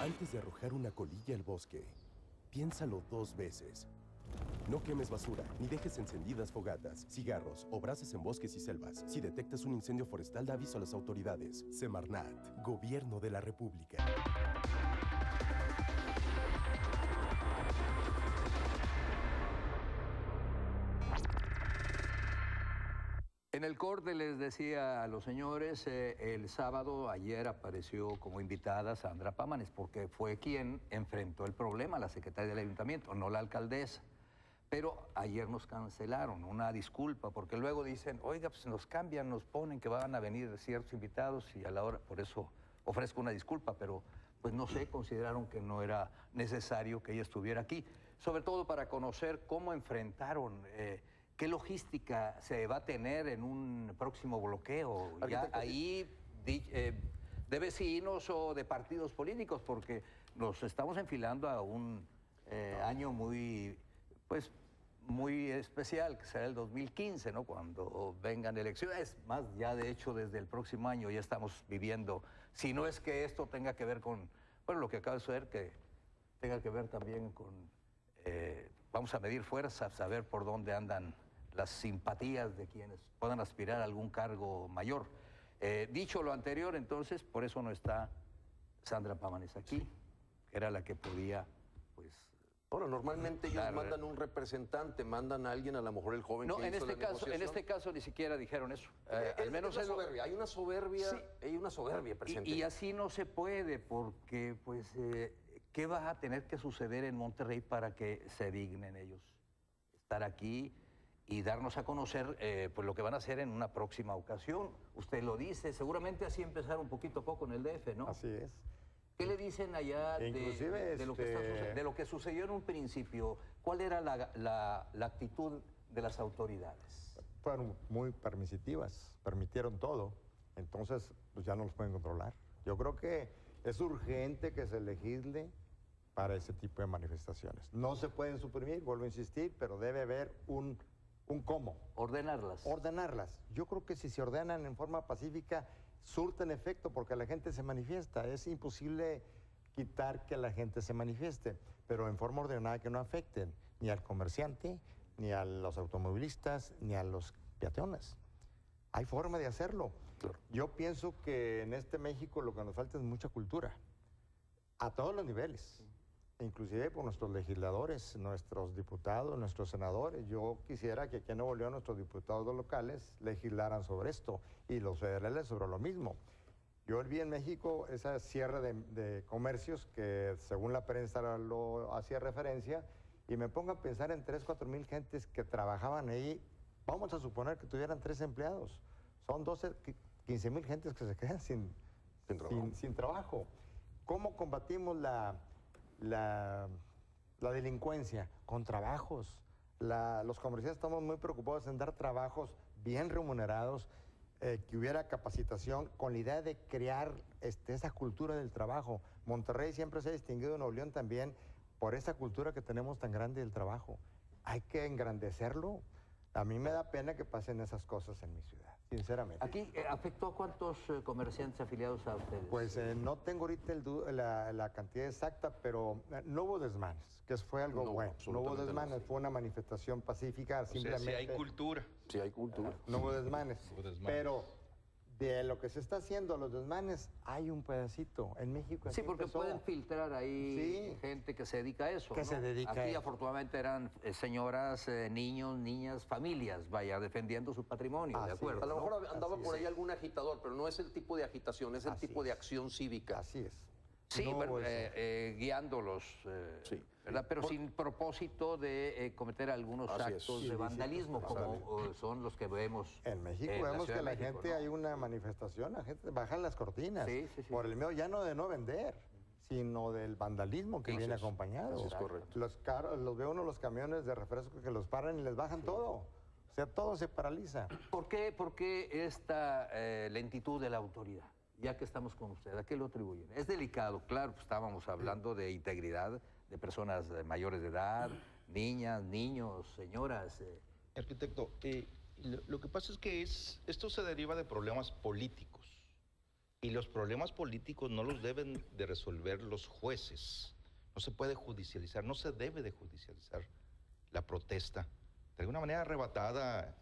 N: Antes de arrojar una colilla al bosque, piénsalo 2 veces. No quemes basura, ni dejes encendidas fogatas, cigarros o brasas en bosques y selvas. Si detectas un incendio forestal, da aviso a las autoridades. Semarnat, Gobierno de la República.
A: En el corte les decía a los señores, el sábado, ayer apareció como invitada Sandra Pámanes, porque fue quien enfrentó el problema, la secretaria del ayuntamiento, no la alcaldesa. Pero ayer nos cancelaron, una disculpa, porque luego dicen, oiga, pues nos cambian, nos ponen que van a venir ciertos invitados y a la hora, por eso ofrezco una disculpa, pero pues no sé, consideraron que no era necesario que ella estuviera aquí, sobre todo para conocer cómo enfrentaron, qué logística se va a tener en un próximo bloqueo, ya ahí de vecinos o de partidos políticos, porque nos estamos enfilando a un año muy, pues, muy especial, que será el 2015, ¿no? Cuando vengan elecciones. Más, ya de hecho desde el próximo año ya estamos viviendo, si no es que esto tenga que ver con, bueno, lo que acaba de suceder, que tenga que ver también con vamos a medir fuerzas, saber por dónde andan las simpatías de quienes puedan aspirar a algún cargo mayor. Dicho lo anterior, entonces, por eso no está Sandra Pámanes aquí, que era la que podía, pues...
B: Ahora, normalmente ellos mandan un representante, mandan a alguien, a lo mejor el joven
A: No,
B: que
A: en
B: hizo
A: este
B: la
A: caso,
B: negociación.
A: en este caso ni siquiera dijeron eso. Al menos
B: es soberbia. Hay una soberbia presente.
A: Y así no se puede, porque, pues, ¿qué va a tener que suceder en Monterrey para que se dignen ellos estar aquí y darnos a conocer pues lo que van a hacer en una próxima ocasión? Usted lo dice, seguramente así empezaron poquito a poco en el DF, ¿no?
C: Así es.
A: ¿Qué le dicen allá de lo que sucedió en un principio? ¿Cuál era la actitud de las autoridades?
C: Fueron muy permisitivas, permitieron todo, entonces pues ya no los pueden controlar. Yo creo que es urgente que se legisle para ese tipo de manifestaciones. No se pueden suprimir, vuelvo a insistir, pero debe haber un cómo.
A: Ordenarlas.
C: Ordenarlas. Yo creo que si se ordenan en forma pacífica, surten efecto porque la gente se manifiesta. Es imposible quitar que la gente se manifieste, pero en forma ordenada que no afecten ni al comerciante, ni a los automovilistas, ni a los peatones. Hay forma de hacerlo. Claro. Yo pienso que en este México lo que nos falta es mucha cultura, a todos los niveles, inclusive por nuestros legisladores, nuestros diputados, nuestros senadores. Yo quisiera que aquí en Nuevo León nuestros diputados locales legislaran sobre esto y los federales sobre lo mismo. Yo vi en México esa cierre de comercios que según la prensa lo hacía referencia y me pongo a pensar en 3,000 o 4,000 gentes que trabajaban ahí. Vamos a suponer que tuvieran 3 empleados. Son 15,000 gentes que se quedan sin trabajo. ¿Cómo combatimos la delincuencia? Con trabajos. Los comerciantes estamos muy preocupados en dar trabajos bien remunerados, que hubiera capacitación con la idea de crear esa cultura del trabajo. Monterrey siempre se ha distinguido, Nuevo León también, por esa cultura que tenemos tan grande del trabajo. Hay que engrandecerlo. A mí me da pena que pasen esas cosas en mi ciudad, sinceramente.
A: ¿Aquí afectó a cuántos comerciantes afiliados a ustedes?
C: Pues no tengo ahorita la cantidad exacta, pero no hubo desmanes, que fue algo bueno. No hubo desmanes, fue una manifestación pacífica, simplemente...
E: sea, sí hay cultura.
B: Sí hay cultura.
C: No hubo desmanes. Pero de lo que se está haciendo, los desmanes, hay un pedacito. En México
A: sí, porque pueden filtrar ahí gente que se dedica a eso,
C: que se dedica
A: Aquí afortunadamente eran señoras, niños, niñas, familias, vaya, defendiendo su patrimonio, ¿de acuerdo?
B: A lo mejor andaba por ahí algún agitador, pero no es el tipo de agitación, es el tipo de acción cívica.
C: Así es.
A: Sí, guiándolos, ¿verdad? Pero sin propósito de cometer algunos actos de vandalismo, como son los que vemos.
C: En México vemos que la gente, hay una manifestación, la gente baja las cortinas por el miedo ya no de no vender, sino del vandalismo que viene acompañado.
B: Eso es correcto.
C: Los ve uno los camiones de refresco que los paran y les bajan todo. O sea, todo se paraliza.
A: ¿Por qué esta lentitud de la autoridad? Ya que estamos con usted, ¿a qué lo atribuyen? Es delicado, claro, pues estábamos hablando de integridad de personas mayores de edad, niñas, niños, señoras.
E: Arquitecto, lo que pasa es que esto se deriva de problemas políticos y los problemas políticos no los deben de resolver los jueces. No se puede judicializar, no se debe de judicializar la protesta de alguna manera arrebatada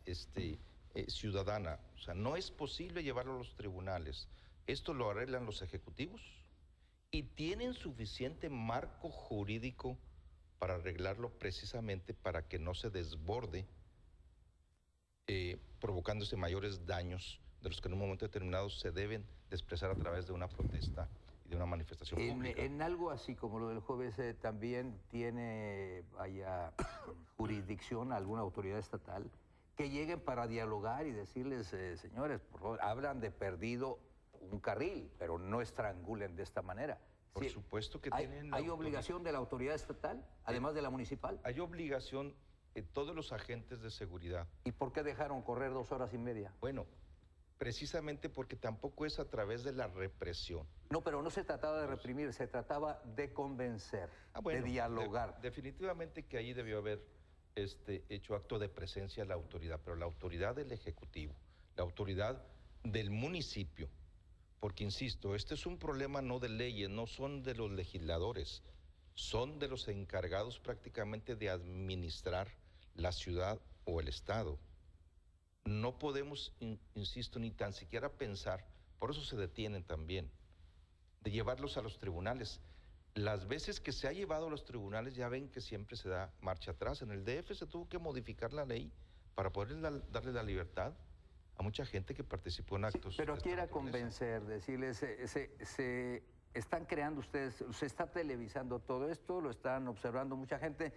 E: ciudadana. O sea, no es posible llevarlo a los tribunales. Esto lo arreglan los ejecutivos y tienen suficiente marco jurídico para arreglarlo precisamente para que no se desborde, provocándose mayores daños de los que en un momento determinado se deben de expresar a través de una protesta y de una manifestación pública.
A: En algo así como lo del jueves, también tiene jurisdicción alguna autoridad estatal que lleguen para dialogar y decirles, señores, por favor, hablan de perdido un carril, pero no estrangulen de esta manera.
E: Por supuesto que tienen...
A: ¿Hay obligación de la autoridad estatal, además de la municipal?
E: Hay obligación de todos los agentes de seguridad.
A: ¿Y por qué dejaron correr 2 horas y media?
E: Bueno, precisamente porque tampoco es a través de la represión.
A: No, pero no se trataba de reprimir, se trataba de convencer, de dialogar.
E: Definitivamente que ahí debió haber hecho acto de presencia la autoridad, pero la autoridad del Ejecutivo, la autoridad del municipio, porque insisto, este es un problema no de leyes, no son de los legisladores, son de los encargados prácticamente de administrar la ciudad o el estado. No podemos, insisto, ni tan siquiera pensar, por eso se detienen también, de llevarlos a los tribunales. Las veces que se ha llevado a los tribunales ya ven que siempre se da marcha atrás. En el DF se tuvo que modificar la ley para poder darle la libertad a mucha gente que participó en actos.
A: Pero aquí era convencer, decirles, se están creando ustedes, se está televisando todo esto, lo están observando mucha gente.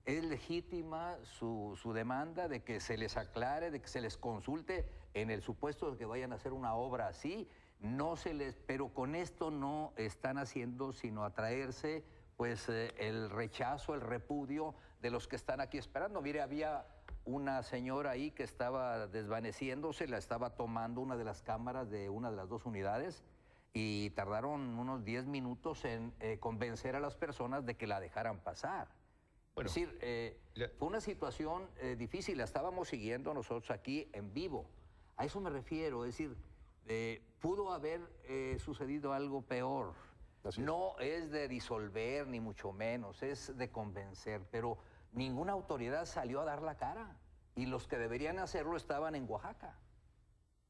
A: Es legítima su demanda de que se les aclare, de que se les consulte en el supuesto de que vayan a hacer una obra así. No se les, pero con esto no están haciendo sino atraerse pues el rechazo, el repudio de los que están aquí esperando. Mire, había una señora ahí que estaba desvaneciéndose, la estaba tomando una de las cámaras de una de las dos unidades y tardaron unos 10 minutos en convencer a las personas de que la dejaran pasar. Bueno, es decir, fue una situación difícil, la estábamos siguiendo nosotros aquí en vivo. A eso me refiero, es decir, pudo haber sucedido algo peor. No es de disolver, ni mucho menos, es de convencer, pero ninguna autoridad salió a dar la cara. Y los que deberían hacerlo estaban en Oaxaca,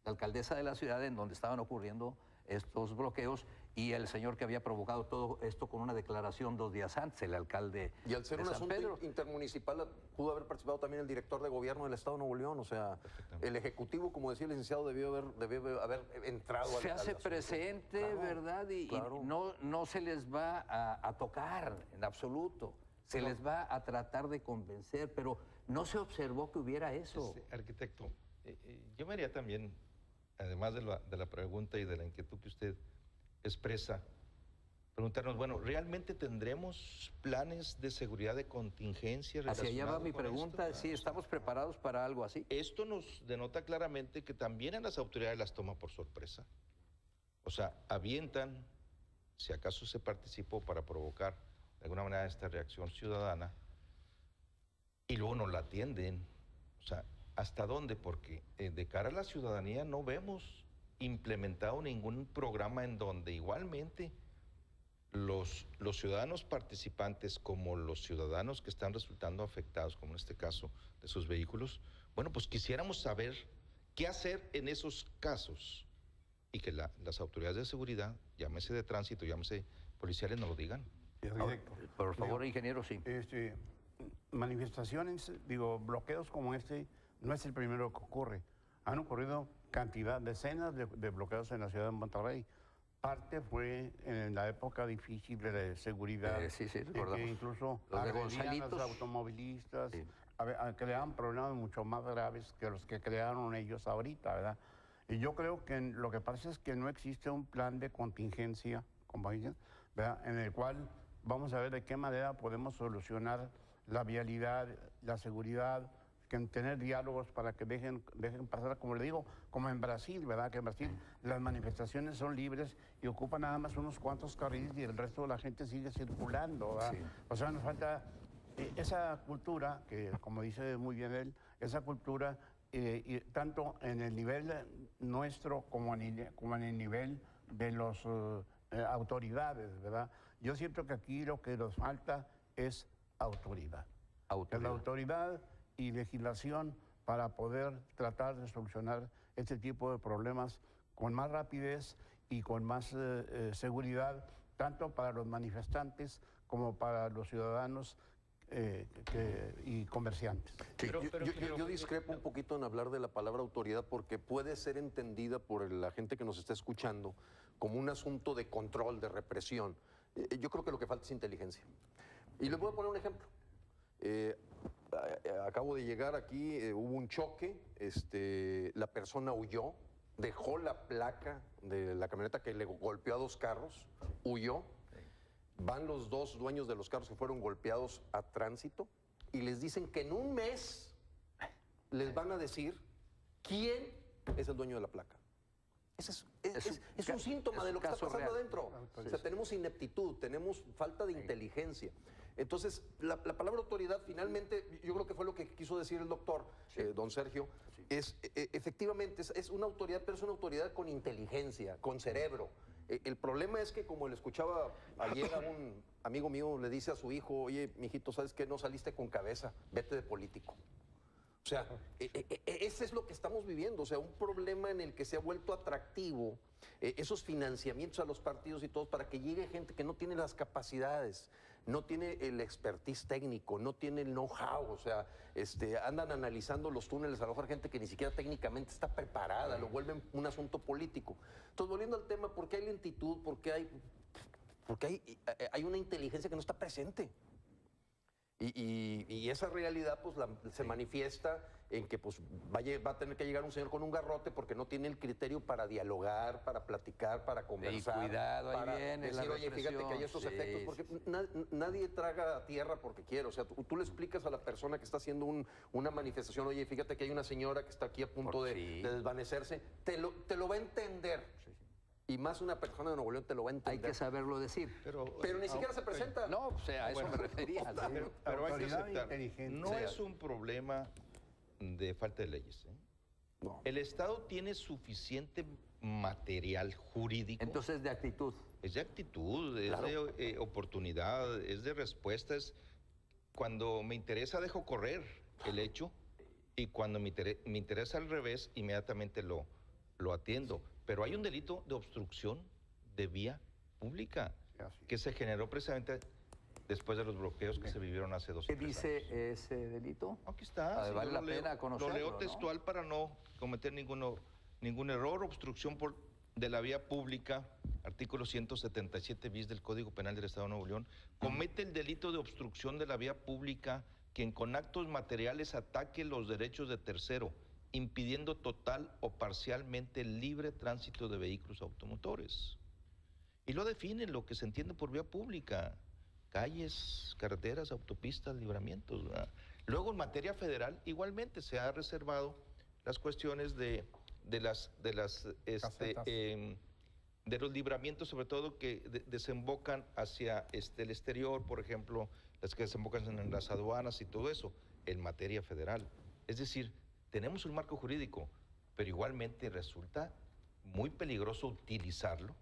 A: la alcaldesa de la ciudad en donde estaban ocurriendo estos bloqueos, y el señor que había provocado todo esto con una declaración 2 días antes, el alcalde
B: Y al ser
A: de
B: un
A: San
B: asunto
A: Pedro.
B: intermunicipal, pudo haber participado también el director de gobierno del Estado de Nuevo León. O sea, el Ejecutivo, como decía el licenciado, debió haber entrado
A: Se hace presente, claro, ¿verdad? Y no se les va a tocar en absoluto. Se les va a tratar de convencer, pero no se observó que hubiera eso.
E: Arquitecto, yo me haría también, además de la pregunta y de la inquietud que usted expresa, preguntarnos, bueno, ¿realmente tendremos planes de seguridad de contingencia?
A: Hacia allá va mi pregunta, sí, ¿estamos preparados para algo así?
E: Esto nos denota claramente que también a las autoridades las toma por sorpresa. O sea, avientan, si acaso se participó para provocar de alguna manera esta reacción ciudadana, y luego no la atienden. O sea, ¿hasta dónde? Porque de cara a la ciudadanía no vemos implementado ningún programa en donde igualmente los ciudadanos participantes, como los ciudadanos que están resultando afectados, como en este caso de sus vehículos, bueno, pues quisiéramos saber qué hacer en esos casos y que las autoridades de seguridad, llámese de tránsito, llámese policiales, nos lo digan.
A: Por favor, ingeniero, sí.
D: Manifestaciones, bloqueos como este, no es el primero que ocurre. Han ocurrido decenas de bloqueos en la ciudad de Monterrey. Parte fue en la época difícil de la seguridad, que incluso agredían a los automovilistas, creaban problemas mucho más graves que los que crearon ellos ahorita, ¿verdad? Y yo creo que lo que pasa es que no existe un plan de contingencia, como dicen, ¿verdad?, en el cual vamos a ver de qué manera podemos solucionar la vialidad, la seguridad, que tener diálogos para que dejen pasar, como le digo, como en Brasil, ¿verdad? Que en Brasil las manifestaciones son libres y ocupan nada más unos cuantos carriles y el resto de la gente sigue circulando, ¿verdad? Sí. O sea, nos falta esa cultura, que como dice muy bien él, esa cultura, y tanto en el nivel nuestro como en el nivel de las autoridades, ¿verdad? Yo siento que aquí lo que nos falta es autoridad. La autoridad y legislación para poder tratar de solucionar este tipo de problemas con más rapidez y con más seguridad, tanto para los manifestantes como para los ciudadanos y comerciantes.
B: Sí, yo discrepo un poquito en hablar de la palabra autoridad, porque puede ser entendida por la gente que nos está escuchando como un asunto de control, de represión. Yo creo que lo que falta es inteligencia. Y les voy a poner un ejemplo. Acabo de llegar aquí, hubo un choque, la persona huyó, dejó la placa de la camioneta que le golpeó a 2 carros, huyó. Van los 2 dueños de los carros que fueron golpeados a tránsito y les dicen que en un mes les van a decir quién es el dueño de la placa. Es un síntoma de lo que está pasando adentro. O sea, tenemos ineptitud, tenemos falta de inteligencia. Entonces, la palabra autoridad, finalmente, yo creo que fue lo que quiso decir el doctor, don Sergio, efectivamente, es una autoridad, pero es una autoridad con inteligencia, con cerebro. El problema es que, como le escuchaba ayer a un amigo mío, le dice a su hijo, oye, mijito, ¿sabes qué? No saliste con cabeza, vete de político. O sea, ese es lo que estamos viviendo, o sea, un problema en el que se ha vuelto atractivo esos financiamientos a los partidos y todos para que llegue gente que no tiene las capacidades, no tiene el expertise técnico, no tiene el know-how, o sea, andan analizando los túneles, a lo mejor gente que ni siquiera técnicamente está preparada, lo vuelven un asunto político. Entonces, volviendo al tema, ¿por qué hay lentitud? Porque hay una inteligencia que no está presente. Y esa realidad pues se manifiesta en que pues va a tener que llegar un señor con un garrote porque no tiene el criterio para dialogar, para platicar, para conversar.
A: Y cuidado,
B: para
A: ahí viene
B: decir,
A: la
B: oye, fíjate que hay estos efectos, porque nadie traga tierra porque quiere. O sea, tú le explicas a la persona que está haciendo una manifestación, oye, fíjate que hay una señora que está aquí a punto de desvanecerse, te lo va a entender. Y más una persona de Nuevo León te lo va a entender.
A: Hay que saberlo decir.
B: Pero ni siquiera se presenta.
A: No, o sea, a eso me refería.
E: Pero hay que aceptar, no es un problema de falta de leyes. No. El Estado tiene suficiente material jurídico.
A: Entonces es de actitud.
E: Es de actitud, es de oportunidad, es de respuestas. Cuando me interesa dejo correr el hecho y cuando me interesa al revés, inmediatamente lo atiendo. Pero hay un delito de obstrucción de vía pública que se generó precisamente después de los bloqueos que se vivieron hace 2 o 3 años.
A: ¿Qué dice ese delito?
E: Aquí está.
A: Vale la pena conocerlo,
E: lo leo textual para no cometer ningún error. Obstrucción de la vía pública, artículo 177 bis del Código Penal del Estado de Nuevo León, comete el delito de obstrucción de la vía pública quien con actos materiales ataque los derechos de tercero, impidiendo total o parcialmente el libre tránsito de vehículos automotores. Y lo definen lo que se entiende por vía pública: calles, carreteras, autopistas, libramientos, ¿verdad? Luego, en materia federal, igualmente se ha reservado las cuestiones de los libramientos, sobre todo que desembocan hacia el exterior, por ejemplo, las que desembocan en las aduanas y todo eso, en materia federal. Es decir, tenemos un marco jurídico, pero igualmente resulta muy peligroso utilizarlo,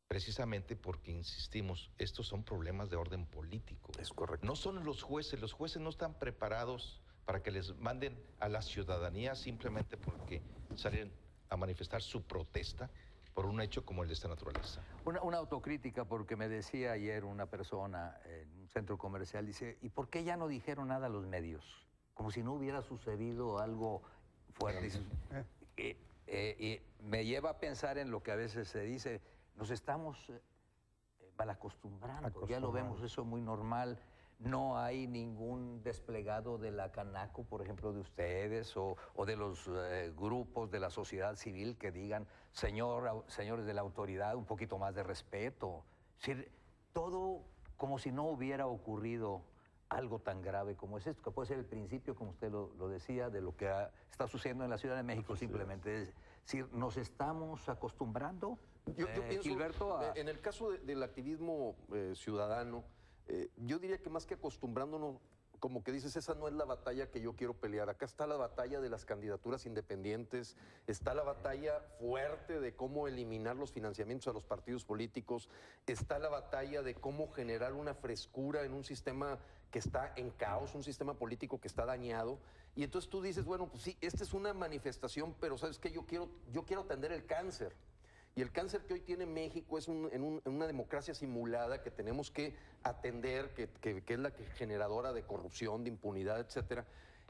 E: precisamente porque, insistimos, estos son problemas de orden político.
B: Es correcto.
E: No son los jueces no están preparados para que les manden a la ciudadanía simplemente porque salen a manifestar su protesta por un hecho como el de esta naturaleza.
A: Una autocrítica, porque me decía ayer una persona en un centro comercial, dice, ¿y por qué ya no dijeron nada a los medios? Como si no hubiera sucedido algo fuerte. Y me lleva a pensar en lo que a veces se dice, nos estamos malacostumbrando, ya lo vemos, eso muy normal. No hay ningún desplegado de la Canaco, por ejemplo, de ustedes, o de los grupos de la sociedad civil que digan, señores de la autoridad, un poquito más de respeto. Es decir, todo como si no hubiera ocurrido algo tan grave como es esto, que puede ser el principio, como usted lo decía, de lo que está sucediendo en la Ciudad de México. Simplemente es decir, nos estamos acostumbrando.
B: Yo pienso,
A: Gilberto,
B: en el caso del activismo ciudadano, yo diría que más que acostumbrándonos, como que dices, esa no es la batalla que yo quiero pelear. Acá está la batalla de las candidaturas independientes, está la batalla fuerte de cómo eliminar los financiamientos a los partidos políticos, está la batalla de cómo generar una frescura en un sistema que está en caos, un sistema político que está dañado. Y entonces tú dices, bueno, pues sí, esta es una manifestación, pero ¿sabes qué? Yo quiero atender el cáncer. Y el cáncer que hoy tiene México es en una democracia simulada que tenemos que atender, que es la generadora de corrupción, de impunidad, etcétera.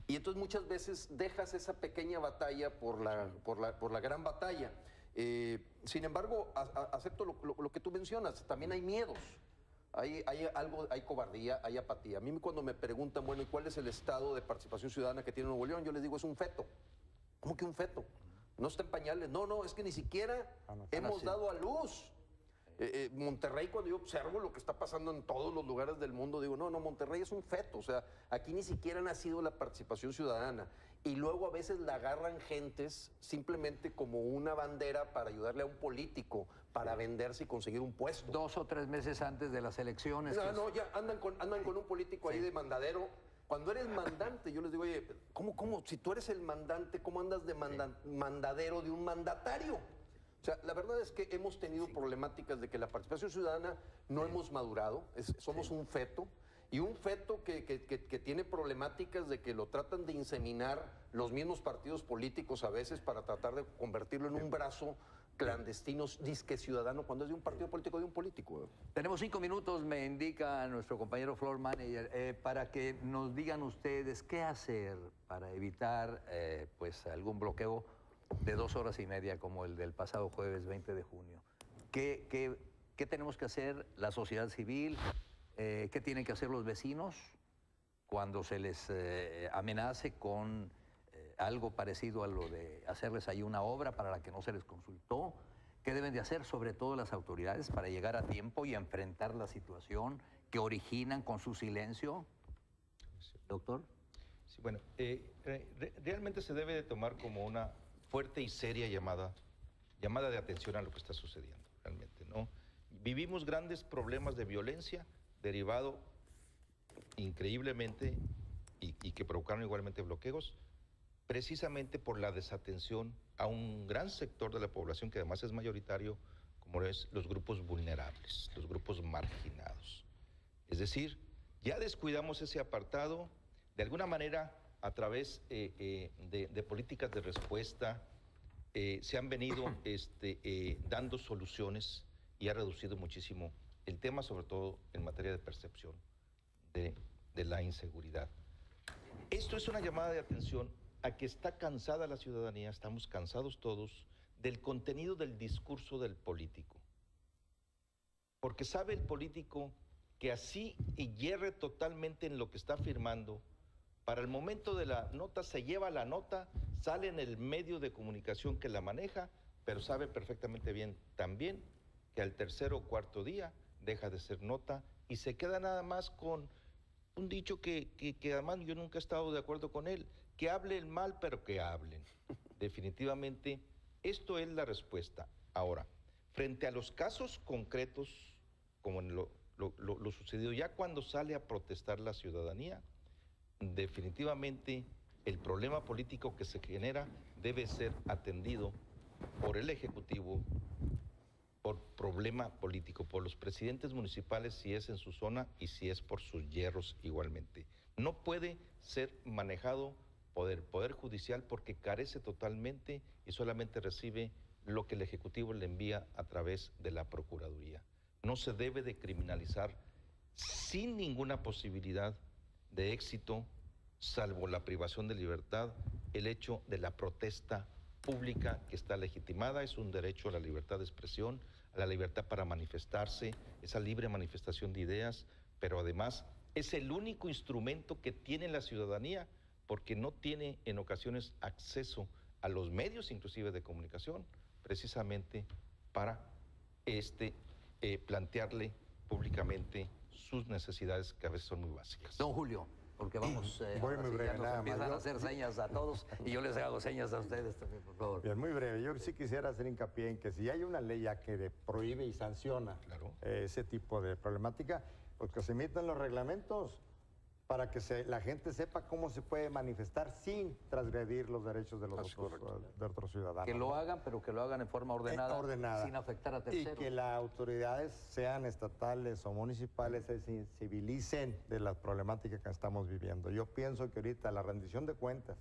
B: Y entonces muchas veces dejas esa pequeña batalla por la gran batalla. Sin embargo, acepto lo que tú mencionas, también hay miedos. Hay cobardía, hay apatía. A mí cuando me preguntan, bueno, ¿y cuál es el estado de participación ciudadana que tiene Nuevo León? Yo les digo, es un feto. ¿Cómo que un feto? No está en pañales. No, es que ni siquiera hemos dado a luz. Monterrey, cuando yo observo lo que está pasando en todos los lugares del mundo, digo, no, Monterrey es un feto. O sea, aquí ni siquiera ha nacido la participación ciudadana. Y luego a veces la agarran gentes simplemente como una bandera para ayudarle a un político, para venderse y conseguir un puesto.
A: 2 o 3 meses antes de las elecciones.
B: No, ya andan con un político ahí de mandadero. Cuando eres mandante, yo les digo, oye, ¿cómo? Si tú eres el mandante, ¿cómo andas de mandadero de un mandatario? O O sea, la verdad es que hemos tenido problemáticas de que la participación ciudadana no hemos madurado, somos un feto, y un feto que tiene problemáticas de que lo tratan de inseminar los mismos partidos políticos a veces para tratar de convertirlo en un brazo clandestino, disque ciudadano, cuando es de un partido político de un político.
A: Tenemos 5 minutos, me indica nuestro compañero floor manager, para que nos digan ustedes qué hacer para evitar pues algún bloqueo de 2 horas y media como el del pasado jueves 20 de junio. ¿Qué tenemos que hacer la sociedad civil? ¿Qué tienen que hacer los vecinos cuando se les amenace con algo parecido a lo de hacerles ahí una obra para la que no se les consultó? ¿Qué deben de hacer sobre todo las autoridades para llegar a tiempo y enfrentar la situación que originan con su silencio? Doctor.
E: Sí, bueno, realmente se debe de tomar como una fuerte y seria llamada de atención a lo que está sucediendo realmente, ¿no? Vivimos grandes problemas de violencia derivado increíblemente y que provocaron igualmente bloqueos, precisamente por la desatención a un gran sector de la población que además es mayoritario, como es los grupos vulnerables, los grupos marginados. Es decir, ya descuidamos ese apartado, de alguna manera a través de políticas de respuesta se han venido dando soluciones y ha reducido muchísimo el tema, sobre todo en materia de percepción de la inseguridad. Esto es una llamada de atención a que está cansada la ciudadanía, estamos cansados todos del contenido del discurso del político. Porque sabe el político que así y hierre totalmente en lo que está afirmando, para el momento de la nota se lleva la nota, sale en el medio de comunicación que la maneja, pero sabe perfectamente bien también que al tercer o cuarto día deja de ser nota y se queda nada más con un dicho que además yo nunca he estado de acuerdo con él, que hable el mal, pero que hablen. Definitivamente, esto es la respuesta. Ahora, frente a los casos concretos, como en lo sucedido, ya cuando sale a protestar la ciudadanía, definitivamente el problema político que se genera debe ser atendido por el Ejecutivo, por problema político, por los presidentes municipales si es en su zona y si es por sus hierros igualmente. No puede ser manejado por el Poder Judicial porque carece totalmente y solamente recibe lo que el Ejecutivo le envía a través de la Procuraduría. No se debe de criminalizar sin ninguna posibilidad de éxito, salvo la privación de libertad, el hecho de la protesta pública que está legitimada, es un derecho a la libertad de expresión, a la libertad para manifestarse, esa libre manifestación de ideas, pero además es el único instrumento que tiene la ciudadanía porque no tiene en ocasiones acceso a los medios inclusive de comunicación, precisamente para plantearle públicamente sus necesidades que a veces son muy básicas.
A: Don Julio, porque vamos,
C: voy muy breve,
A: ya nos empiezan a hacer señas a todos y yo les hago señas a ustedes también, por favor.
C: Bien, muy breve. Yo sí quisiera hacer hincapié en que si hay una ley ya que prohíbe y sanciona ese tipo de problemática, pues que se emitan los reglamentos para que la gente sepa cómo se puede manifestar sin transgredir los derechos de los otros ciudadanos.
A: Que lo hagan, pero que lo hagan en forma ordenada, sin afectar a terceros.
C: Y que las autoridades, sean estatales o municipales, se sensibilicen de las problemáticas que estamos viviendo. Yo pienso que ahorita la rendición de cuentas,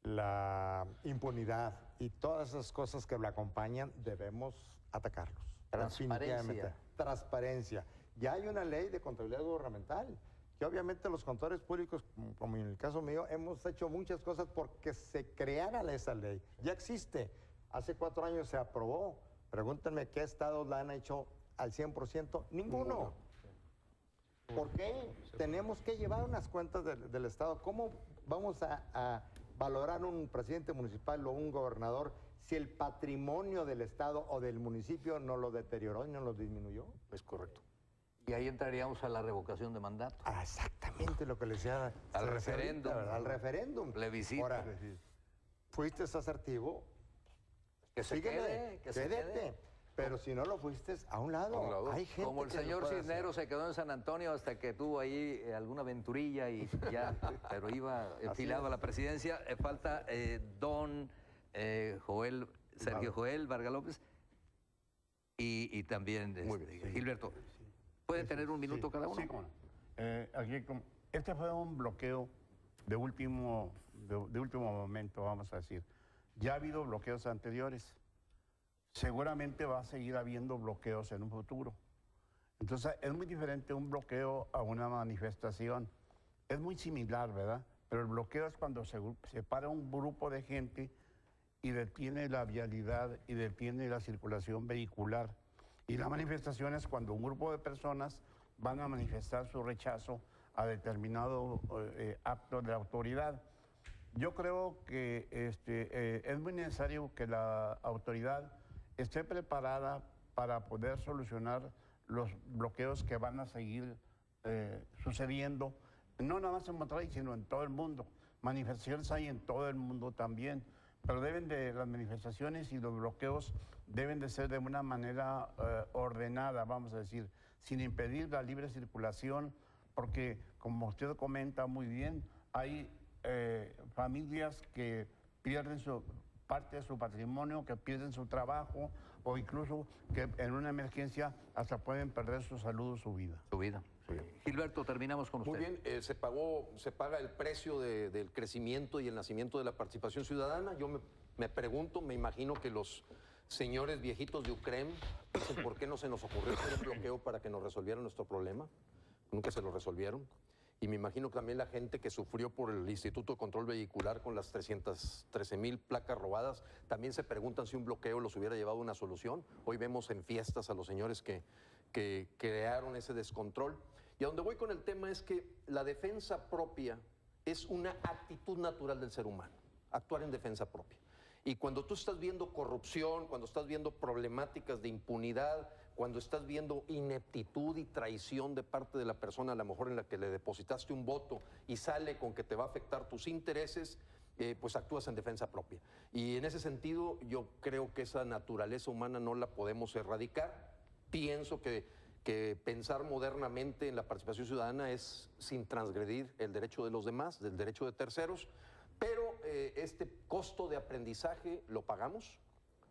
C: la impunidad y todas esas cosas que lo acompañan, debemos atacarlos.
A: Transparencia.
C: Transparencia. Ya hay una ley de contabilidad gubernamental. Que obviamente los contadores públicos, como en el caso mío, hemos hecho muchas cosas porque se creara esa ley. Ya existe. Hace 4 años se aprobó. Pregúntenme qué estados la han hecho al 100%. Ninguno. ¿Por qué? Tenemos que llevar unas cuentas del estado. ¿Cómo vamos a valorar un presidente municipal o un gobernador si el patrimonio del estado o del municipio no lo deterioró y no lo disminuyó?
B: Es correcto.
A: Y ahí entraríamos a la revocación de mandato.
C: Exactamente lo que le decía.
A: Al referéndum.
C: Al referéndum.
A: Plebiscito.
C: Ahora, fuiste asertivo,
A: que se quede, que se quede.
C: Pero si no lo fuiste, a un lado. Hay gente
A: como el señor Cisneros se quedó en San Antonio hasta que tuvo ahí alguna aventurilla y ya, pero iba enfilado a la presidencia. Falta don Joel Sergio Joel Vargas López y también Gilberto. ¿Pueden tener un minuto cada uno?
D: Sí, cómo no. Este fue un bloqueo de último momento, vamos a decir. Ya ha habido bloqueos anteriores. Seguramente va a seguir habiendo bloqueos en un futuro. Entonces, es muy diferente un bloqueo a una manifestación. Es muy similar, ¿verdad? Pero el bloqueo es cuando se para un grupo de gente y detiene la vialidad y detiene la circulación vehicular. Y la manifestación es cuando un grupo de personas van a manifestar su rechazo a determinado acto de la autoridad. Yo creo que es muy necesario que la autoridad esté preparada para poder solucionar los bloqueos que van a seguir sucediendo, no nada más en Monterrey, sino en todo el mundo. Manifestaciones hay en todo el mundo también, pero las manifestaciones y los bloqueos deben de ser de una manera ordenada, vamos a decir, sin impedir la libre circulación, porque como usted comenta muy bien, hay familias que pierden parte de su patrimonio, que pierden su trabajo o incluso que en una emergencia hasta pueden perder su salud o su vida.
A: Su vida. Sí. Gilberto, terminamos con usted.
B: Muy bien, se paga el precio del crecimiento y el nacimiento de la participación ciudadana. Yo me pregunto, me imagino que los señores viejitos de Ucrem dicen por qué no se nos ocurrió hacer un bloqueo para que nos resolvieran nuestro problema. Nunca se lo resolvieron. Y me imagino que también la gente que sufrió por el Instituto de Control Vehicular con las 313,000 placas robadas, también se preguntan si un bloqueo los hubiera llevado a una solución. Hoy vemos en fiestas a los señores que crearon ese descontrol. Y a donde voy con el tema es que la defensa propia es una actitud natural del ser humano, actuar en defensa propia. Y cuando tú estás viendo corrupción, cuando estás viendo problemáticas de impunidad, cuando estás viendo ineptitud y traición de parte de la persona a lo mejor en la que le depositaste un voto y sale con que te va a afectar tus intereses, pues actúas en defensa propia. Y en ese sentido yo creo que esa naturaleza humana no la podemos erradicar. Pienso que pensar modernamente en la participación ciudadana es sin transgredir el derecho de los demás, del derecho de terceros, pero este costo de aprendizaje lo pagamos,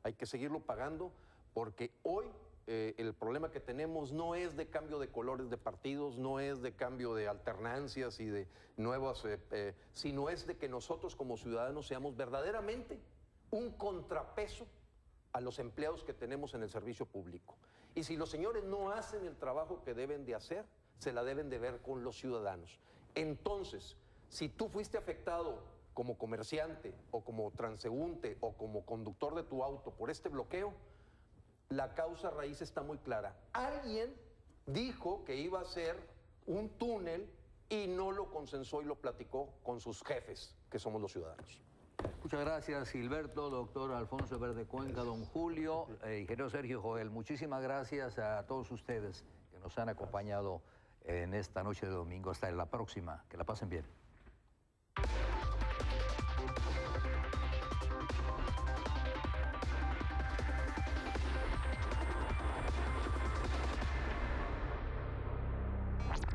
B: hay que seguirlo pagando, porque hoy el problema que tenemos no es de cambio de colores de partidos, no es de cambio de alternancias y de nuevas, sino es de que nosotros como ciudadanos seamos verdaderamente un contrapeso a los empleados que tenemos en el servicio público. Y si los señores no hacen el trabajo que deben de hacer, se la deben de ver con los ciudadanos. Entonces, si tú fuiste afectado como comerciante o como transeúnte o como conductor de tu auto por este bloqueo, la causa raíz está muy clara. Alguien dijo que iba a hacer un túnel y no lo consensó y lo platicó con sus jefes, que somos los ciudadanos.
A: Muchas gracias, Gilberto, doctor Alfonso Verde Cuenca, don Julio, ingeniero Sergio Joel. Muchísimas gracias a todos ustedes que nos han acompañado en esta noche de domingo. Hasta la próxima. Que la pasen bien.